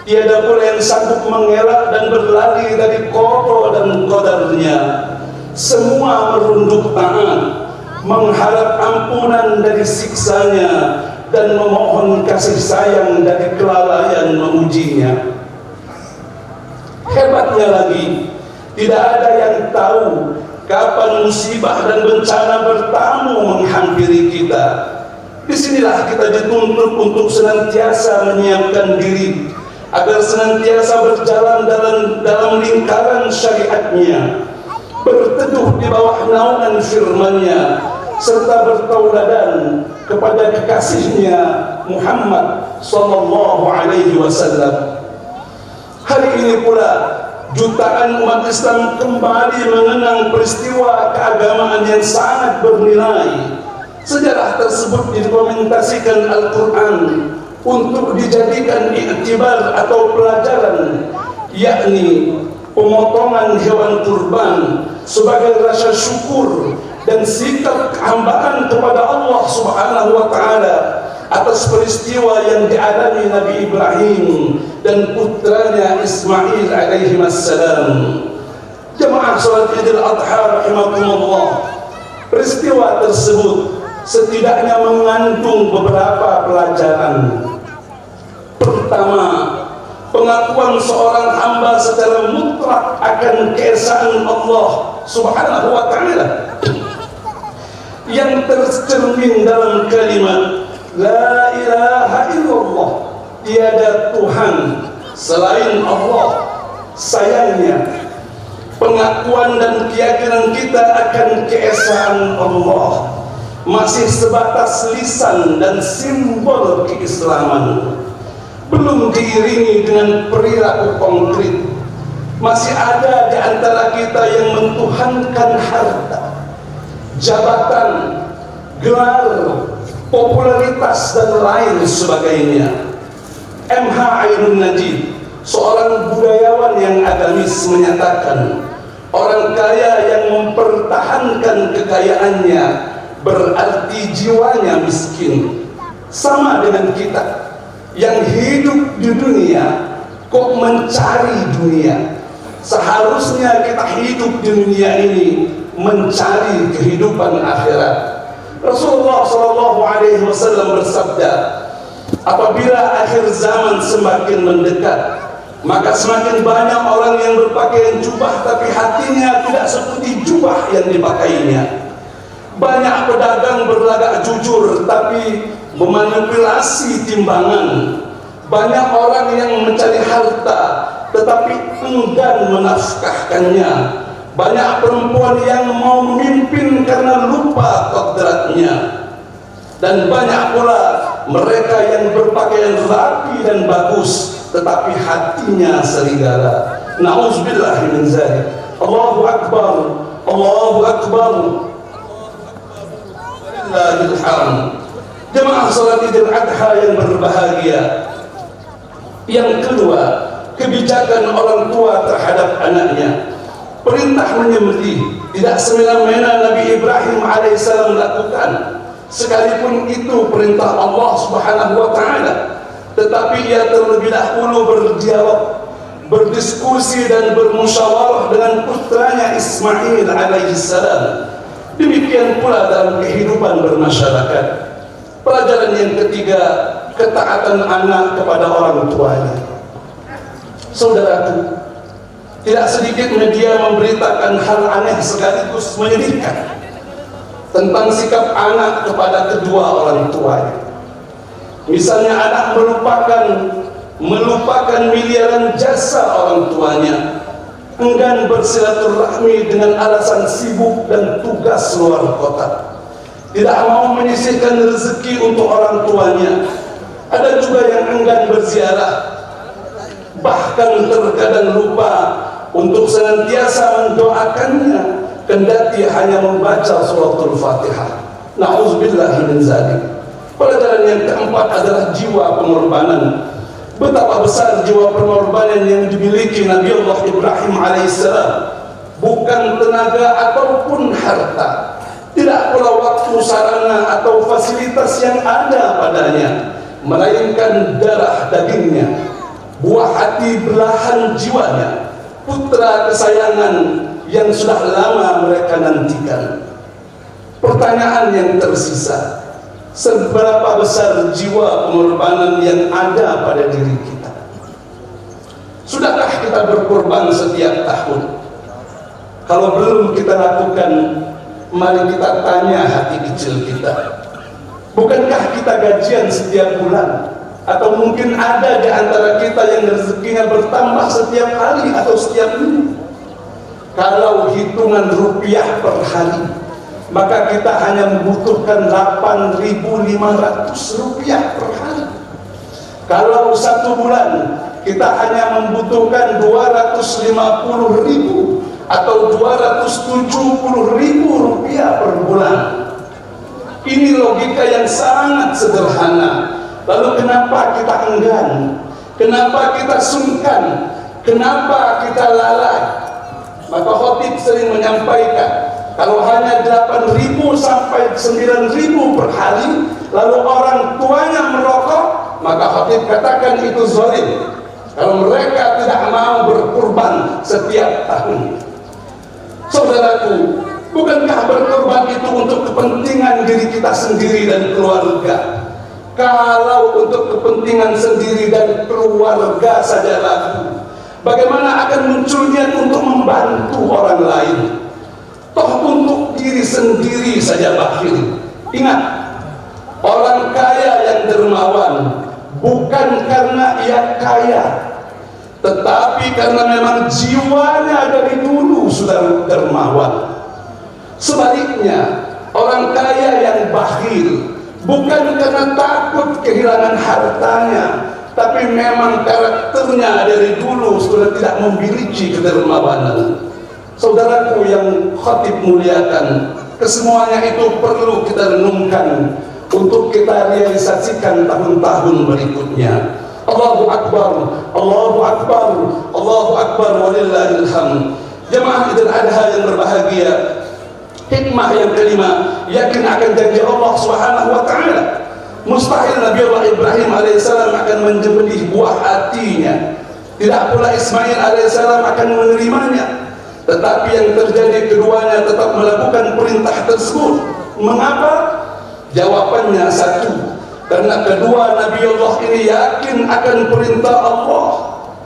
Tiada pula yang sanggup mengelak dan berlari dari qada dan qadarnya. Semua merunduk taat, mengharap ampunan dari siksanya dan memohon kasih sayang dari kelalaian memujinya. Hebatnya lagi, tidak ada yang tahu kapan musibah dan bencana bertamu menghampiri kita. Disinilah kita dituntut untuk senantiasa menyiapkan diri agar senantiasa berjalan dalam lingkaran syariatnya, berteduh di bawah naungan firman-Nya, serta bertauladan kepada kekasihnya Muhammad sallallahu alaihi wasallam. Hari ini pula jutaan umat Islam kembali mengenang peristiwa keagamaan yang sangat bernilai. Sejarah tersebut didokumentasikan Al-Quran untuk dijadikan iktibar atau pelajaran, yakni pemotongan hewan kurban sebagai rasa syukur dan sikap kehambaan kepada Allah Subhanahu wa Ta'ala atas peristiwa yang dialami Nabi Ibrahim dan putranya Ismail alaihi wassalam. Jemaah salat Idul Adha rahimakumullah, peristiwa tersebut setidaknya mengandung beberapa pelajaran. Pertama, pengakuan seorang hamba secara mutlak akan keesaan Allah Subhanahu wa Ta'ala yang tercermin dalam kalimat La ilaha illallah, tiada Tuhan selain Allah. Sayangnya, pengakuan dan keyakinan kita akan keesaan Allah masih sebatas lisan dan simbol keislaman, belum diiringi dengan perilaku konkret. Masih ada di antara kita yang mentuhankan harta, jabatan, gelar, popularitas dan lain sebagainya. MH Ainun Najib, seorang budayawan yang agamis, menyatakan orang kaya yang mempertahankan kekayaannya berarti jiwanya miskin. Sama dengan kita yang hidup di dunia kok mencari dunia. Seharusnya kita hidup di dunia ini mencari kehidupan akhirat. Rasulullah SAW bersabda, apabila akhir zaman semakin mendekat, maka semakin banyak orang yang berpakaian jubah tapi hatinya tidak seperti jubah yang dipakainya. Banyak pedagang berlagak jujur tapi memanipulasi timbangan. Banyak orang yang mencari harta tetapi enggan menafkahkannya. Banyak perempuan yang mau memimpin karena lupa kodratnya. Dan banyak pula mereka yang berpakaian rapi dan bagus tetapi hatinya serigala. Na'udzubillah min dzalik. Allahu Akbar, Allahu Akbar. Walillahil hamd. Jemaah salat Idul Adha yang berbahagia. Yang kedua, kebijakan orang tua terhadap anaknya. Perintah menyembelih tidak semena-mena Nabi Ibrahim alaihissalam lakukan, sekalipun itu perintah Allah Subhanahu wa Ta'ala. Tetapi ia terlebih dahulu berdialog, berdiskusi dan bermusyawarah dengan putranya Ismail alaihissalam. Demikian pula dalam kehidupan bermasyarakat. Pelajaran yang ketiga, ketaatan anak kepada orang tuanya. Saudaraku, tidak sedikit media memberitakan hal aneh sekaligus menyedihkan tentang sikap anak kepada kedua orang tuanya. Misalnya anak melupakan miliaran jasa orang tuanya, enggan bersilaturahmi dengan alasan sibuk dan tugas luar kota, tidak mau menyisihkan rezeki untuk orang tuanya. Ada juga yang enggan berziarah, bahkan terkadang lupa untuk senantiasa mendoakannya, kendati hanya membaca suratul Fatihah. Na'udzubillahi min dzalik. Pelajaran yang keempat adalah jiwa pengorbanan. Betapa besar jiwa pengorbanan yang dimiliki Nabi Allah Ibrahim alaihissalam. Bukan tenaga ataupun harta, tidak pula waktu, sarana atau fasilitas yang ada padanya, melainkan darah dagingnya, buah hati belahan jiwanya, putra kesayangan yang sudah lama mereka nantikan. Pertanyaan yang tersisa, seberapa besar jiwa pengorbanan yang ada pada diri kita? Sudahkah kita berkorban setiap tahun? Kalau belum kita lakukan, mari kita tanya hati kecil kita. Bukankah kita gajian setiap bulan? Atau mungkin ada di antara kita yang rezekinya bertambah setiap hari atau setiap minggu? Kalau hitungan rupiah per hari, maka kita hanya membutuhkan 8.500 rupiah per hari. Kalau satu bulan kita hanya membutuhkan 250.000 atau 270.000 rupiah per bulan. Ini logika yang sangat sederhana. Lalu kenapa kita enggan? Kenapa kita sungkan? Kenapa kita lalai? Maka khotib sering menyampaikan, kalau hanya 8.000 sampai 9.000 per hari, lalu orang tuanya merokok, maka khotib katakan itu zalim. Kalau mereka tidak mau berkorban setiap tahun. Saudaraku, bukankah berkorban itu untuk kepentingan diri kita sendiri dan keluarga? Kalau untuk kepentingan sendiri dan keluarga saja laku, bagaimana akan munculnya untuk membantu orang lain? Toh untuk diri sendiri saja bakhil. Ingat, orang kaya yang dermawan bukan karena ia kaya, tetapi karena memang jiwanya dari dulu sudah dermawan. Sebaliknya, orang kaya yang bakhil bukan karena takut kehilangan hartanya, tapi memang karakternya dari dulu sudah tidak memiliki kedermawanan. Saudaraku yang khatib muliakan, kesemuanya itu perlu kita renungkan untuk kita realisasikan tahun-tahun berikutnya. Allahu Akbar, Allahu Akbar, Allahu Akbar, walillahil hamd. Jemaah Idul Adha yang berbahagia, hikmah yang kelima, yakin akan janji Allah Subhanahu wa taala. Mustahil Nabi Allah Ibrahim alaihissalam akan menyembelih buah hatinya, tidak pula Ismail alaihissalam akan menerimanya. Tetapi yang terjadi, keduanya tetap melakukan perintah tersebut. Mengapa? Jawabannya satu, karena kedua Nabi Allah ini yakin akan perintah Allah,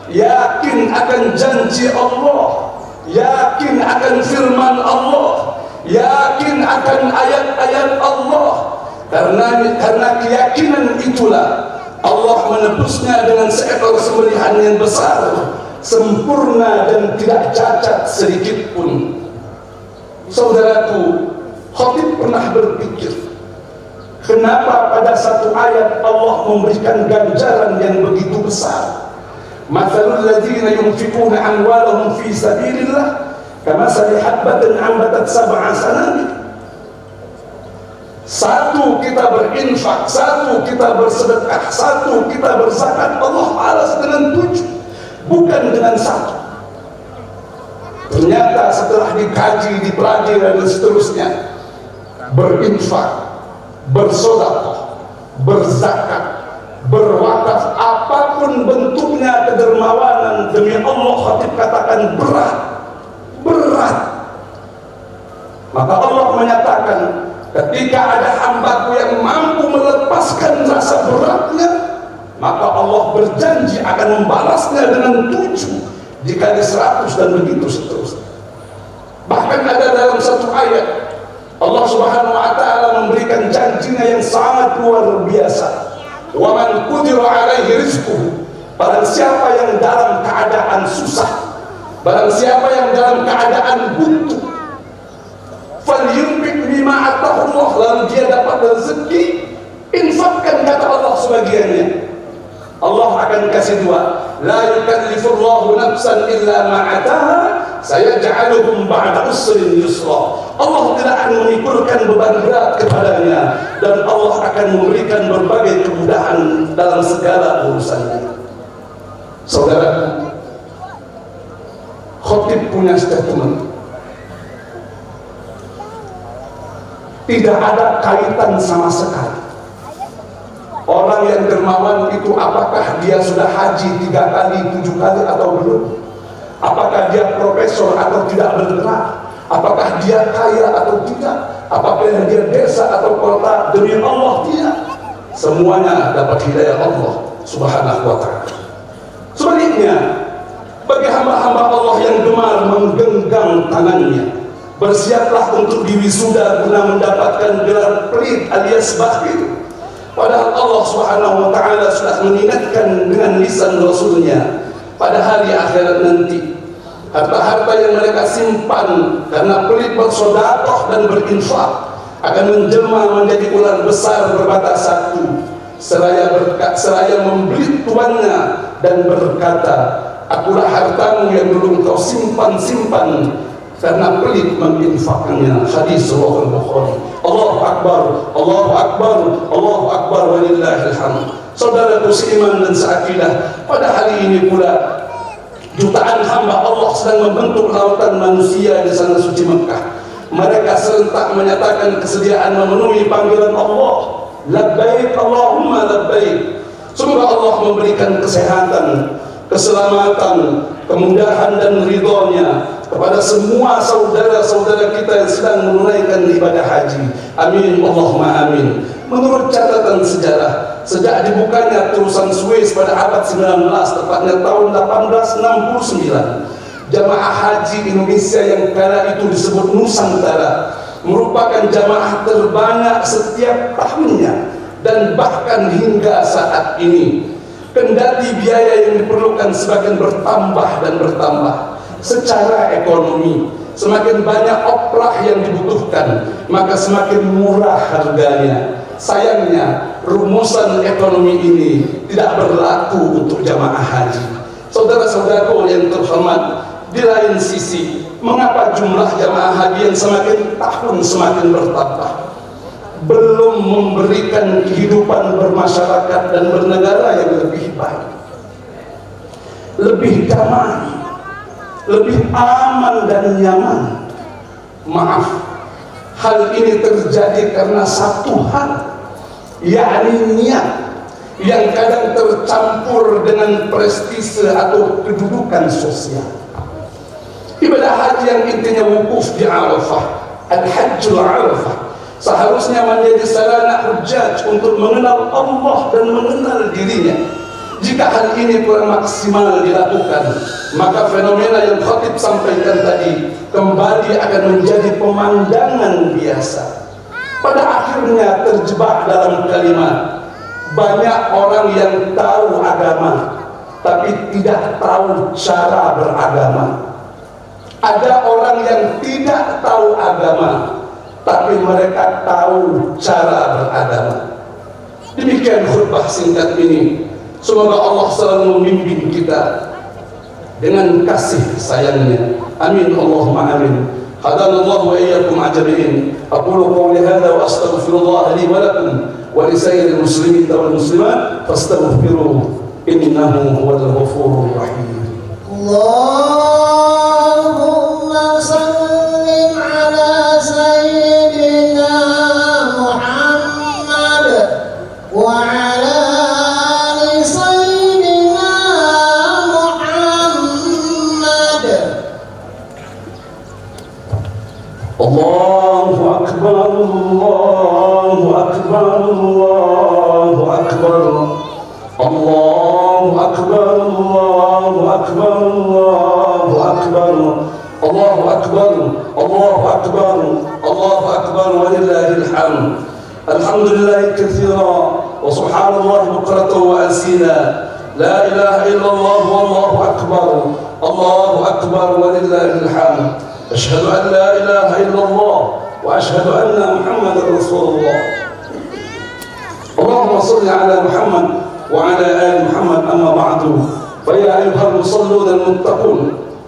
yakin akan janji Allah, yakin akan firman Allah, yakin akan ayat-ayat Allah. Karena keyakinan itulah Allah menebusnya dengan seekor sembelihan yang besar, sempurna dan tidak cacat sedikit pun. Saudaraku, khatib pernah berpikir, kenapa pada satu ayat Allah memberikan ganjaran yang begitu besar? Mathalul ladzina yunfiquna amwalahum fi sabilillah kamathali habbatin ambatat sab'a sanabil. Satu kita berinfak, satu kita bersedekah, satu kita berzakat, Allah balas dengan 7, bukan dengan 1. Ternyata setelah dikaji, dipelajari dan seterusnya, berinfak, bersedekah, berzakat, berwakaf, apapun bentuknya kedermawanan, demi Allah khatib katakan berat. Maka Allah menyatakan, ketika ada hambaku yang mampu melepaskan rasa beratnya, maka Allah berjanji akan membalasnya dengan 7 dikali 100 dan begitu seterusnya. Bahkan ada dalam satu ayat Allah Subhanahu wa taala memberikan janjinya yang sangat luar biasa. Wa man qudira alaihi rizquhu, barang siapa yang dalam keadaan susah, barang siapa yang dalam keadaan buntu, falyunfiq bima atahullah, lalu dia dapat rezeki, infakkan kata Allah sebagiannya. Allah akan kasih 2. La yukallifullahu nafsan illa ma ataha, sayaj'aluhum ba'da usrin yusra. Allah tidak akan memikulkan beban berat kepadanya, dan Allah akan memberikan berbagai kemudahan dalam segala urusannya. Saudara, khotib punya statement. Tidak ada kaitan sama sekali. Orang yang dermawan itu apakah dia sudah haji 3 kali, 7 kali atau belum? Apakah dia profesor atau tidak bergerak? Apakah dia kaya atau tidak? Apakah dia desa atau kota? Demi Allah tidak. Semuanya dapat hidayah Allah Subhanahu wa ta'ala. Sebaliknya, bagi hamba-hamba Allah yang gemar menggenggam tangannya, bersiaplah untuk diwisuda guna mendapatkan gelar pelit alias bakhil. Padahal Allah Subhanahu wa ta'ala sudah mengingatkan dengan lisan Rasulnya, pada hari akhirat nanti harta-harta yang mereka simpan karena pelit bersedekah dan berinfak akan menjelma menjadi ular besar bermata 1, seraya membelit tuannya dan berkata, akulah hartamu yang dulu engkau simpan-simpan karena pelit menginfakkannya. Hadis riwayat Bukhari. Allahu Akbar, Allahu Akbar, Allahu Akbar, walillahil hamd. Saudaraku seiman dan seakidah, pada hari ini pula jutaan hamba Allah sedang membentuk lautan manusia di sana suci Mekah. Mereka serentak menyatakan kesediaan memenuhi panggilan Allah. Labbaik Allahumma labbaik. Semoga Allah memberikan kesehatan, keselamatan, kemudahan dan ridhonya kepada semua saudara-saudara kita yang sedang menunaikan ibadah haji. Amin Allahumma amin. Menurut catatan sejarah, sejak dibukanya terusan Suez pada abad 19, tepatnya tahun 1869, jamaah haji Indonesia yang kala itu disebut Nusantara merupakan jamaah terbanyak setiap tahunnya, dan bahkan hingga saat ini. Kendati biaya yang diperlukan semakin bertambah dan bertambah secara ekonomi, semakin banyak oplah yang dibutuhkan, maka semakin murah harganya. Sayangnya rumusan ekonomi ini tidak berlaku untuk jamaah haji. Saudara-saudaraku yang terhormat, di lain sisi, mengapa jumlah jamaah haji yang semakin tahun semakin bertambah belum memberikan kehidupan bermasyarakat dan bernegara yang lebih baik, lebih damai, lebih aman dan nyaman? Maaf, hal ini terjadi karena satu hal, yakni niat yang kadang tercampur dengan prestise atau kedudukan sosial. Ibadah haji yang intinya wukuf di Arafah, al-hajjul Arafah, seharusnya menjadi sarana hujjaj untuk mengenal Allah dan mengenal dirinya. Jika hal ini kurang maksimal dilakukan, maka fenomena yang khatib sampaikan tadi kembali akan menjadi pemandangan biasa. Pada akhirnya terjebak dalam kalimat, banyak orang yang tahu agama tapi tidak tahu cara beragama. Ada orang yang tidak tahu agama tapi mereka tahu cara beragama. Demikian khutbah singkat ini. Semoga Allah selalu membimbing kita dengan kasih sayangnya. Amin Allahumma amin. Hadanallahu wa iyyakum ajma'in. Aqulu qawli hadza wa astaghfirullah li wa lakum wa li sairil muslimin wal muslimat fastaghfiruhu innahu huwal ghafurur rahim. Allahumma sallim ala sayyidina Muhammad wa ala ali sayyidina Muhammad. Allah الحمد الحمد لله كثيرا وسبحان الله بكرة وأسيلا لا إله إلا الله والله أكبر الله أكبر ولله الحمد أشهد أن لا إله إلا الله وأشهد أن محمدا رسول الله اللهم صل على محمد وعلى آل محمد أما بعد فيا أيها المصلون المتقون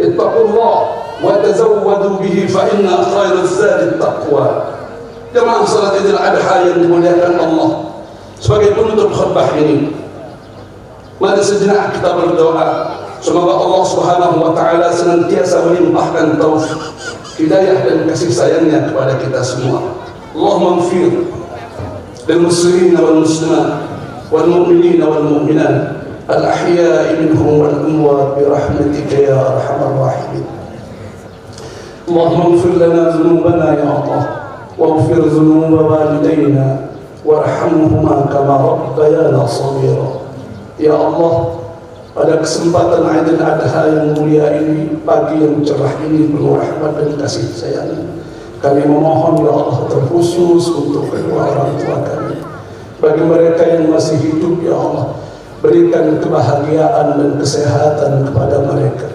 اتقوا الله وتزودوا به فإن خير الزاد التقوى. Jemaah salat Idul Adha yang dimuliakan Allah, sebagai penutup khutbah ini, mari sejenak kita berdoa semoga Allah Subhanahu wa taala senantiasa melimpahkan taufik, hidayah dan kasih sayangnya kepada kita semua. Allahumma ighfir lil muslimin wal muslimat wal mu'minin wal mu'minat al ahya'i minhum wal amwat bi rahmatika ya arhamar rahimin. Allahumma ighfir lana dhunubana ya Allah واغفر ذنوب والدينا وارحمهما كما ربيانا صغيرا. Ya Allah, pada kesempatan Idul Adha yang mulia ini, pagi yang cerah ini penuh rahmat dan kasih sayang, kami memohon ya Allah terkhusus untuk kedua orang tua kami. Bagi mereka yang masih hidup ya Allah, berikan kebahagiaan dan kesehatan kepada mereka.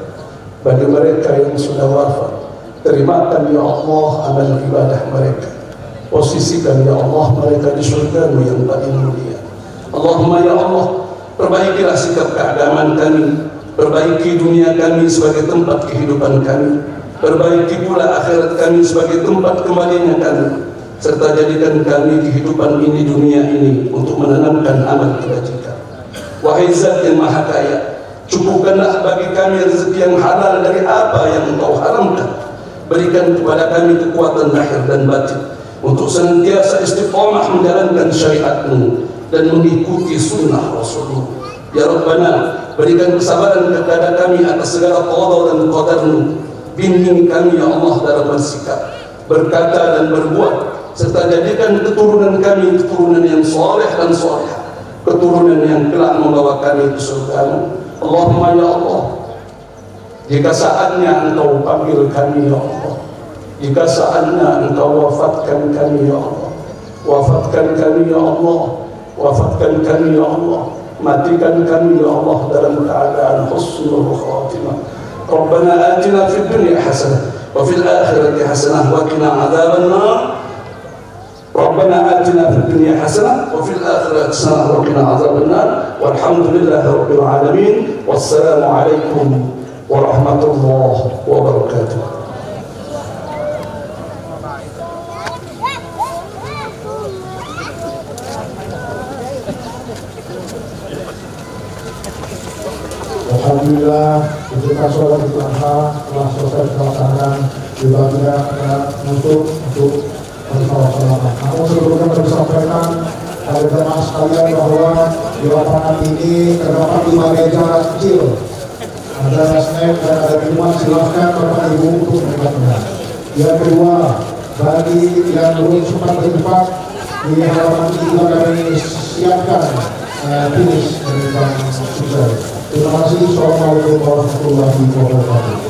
Bagi mereka yang sudah wafat, terimakan ya Allah amal ibadah mereka. Posisikan ya Allah mereka di surga-Mu yang paling mulia. Allahumma ya Allah, perbaikilah sikap keagamaan kami, perbaiki dunia kami sebagai tempat kehidupan kami, perbaiki pula akhirat kami sebagai tempat kembalinya kami, serta jadikan kami kehidupan ini dunia ini untuk menanamkan amal kebajikan. Wahai Zat yang Maha Kaya, cukupkanlah bagi kami rezeki yang halal dari apa yang Engkau haramkan. Berikan kepada kami kekuatan lahir dan batin untuk senantiasa istiqamah menjalankan syariat-Mu dan mengikuti sunnah Rasul-Mu. Ya Rabbana, berikan kesabaran kepada kami atas segala qada dan qadar-Mu. Bimbing kami ya Allah dalam bersikap, berkata dan berbuat, serta jadikan keturunan kami keturunan yang soleh dan solehah, keturunan yang kelak membawa kami ke surga-Mu. Allahumma ya Allah, jika saatnya Engkau panggil kami ya Allah, jika saatnya Engkau wafatkan kami ya Allah, wafatkan kami ya Allah, wafatkan kami ya Allah, matikan kami ya Allah dalam keadaan husnul khatimah. Rabbana atina fid dunya hasanah wa fil akhirati hasanah wa qina adzaban nar. Rabbana atina fid dunya hasanah wa fil akhirati hasanah wa qina adzaban nar. Walhamdulillahi rabbil alamin. Wassalamu alaikum warahmatullahi wabarakatuh. Alhamdulillah, ketika sholat Idul Adha telah selesai dilaksanakan dibagikan untuk sholat. Namun sebelumnya kami sampaikan pada jemaah sekalian bahwa di lapangan ini terdapat 5 meja kecil. Ada snack dan ada minuman, silahkan Bapak Ibu untuk menikmatinya. Yang kedua, bagi yang belum sempat bertempat di halaman itu kami siapkan finish dari Bang Sukses. Terima kasih. Assalamualaikum warahmatullahi wabarakatuh.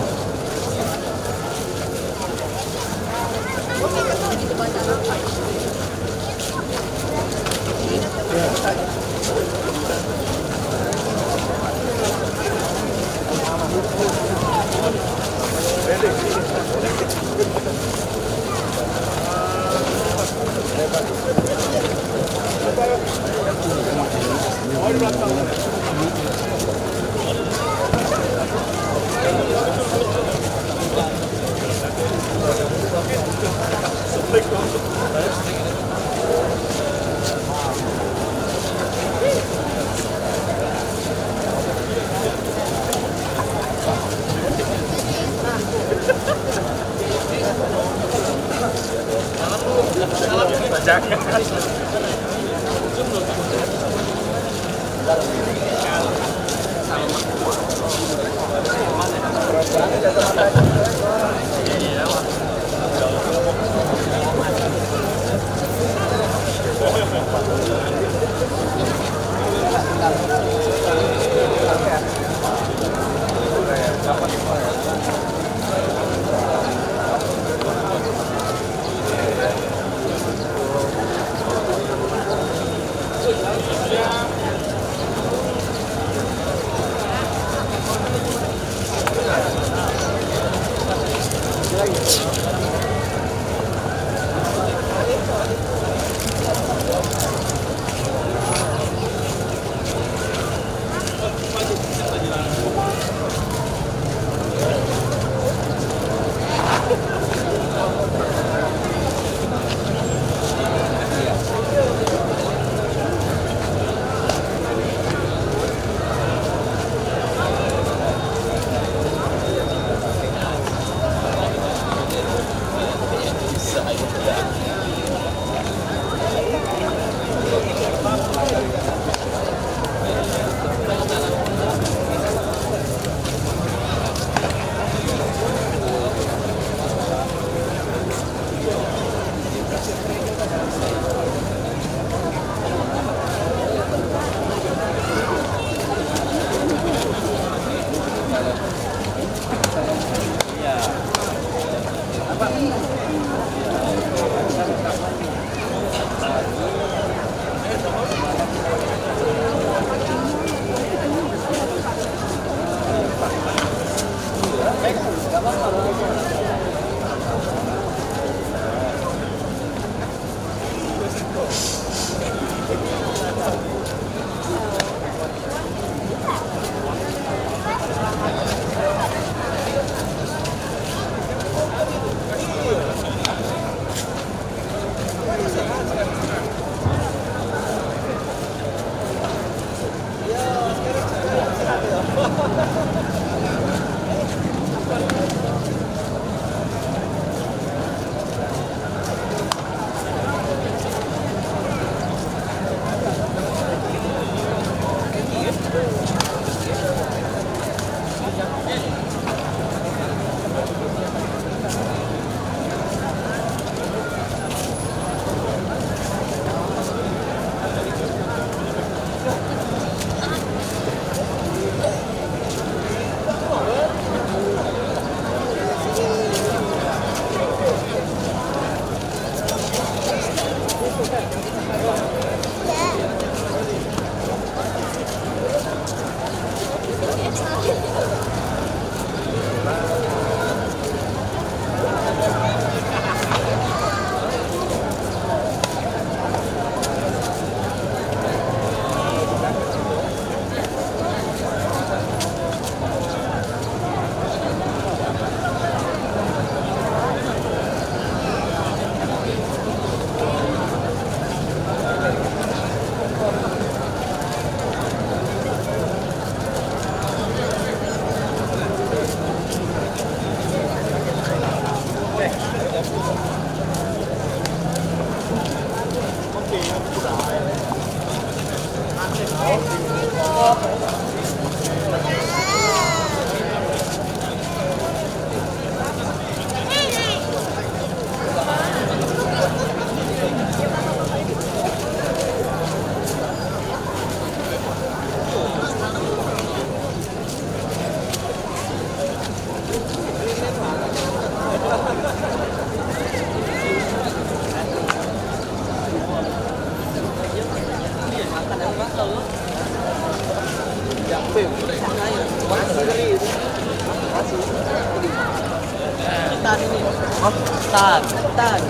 Ketan.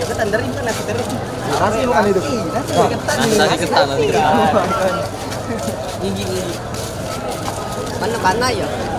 Ya ketan dari mana kita dari? Nasi bukan itu. Nasi ketan. Gigi. Mana ya?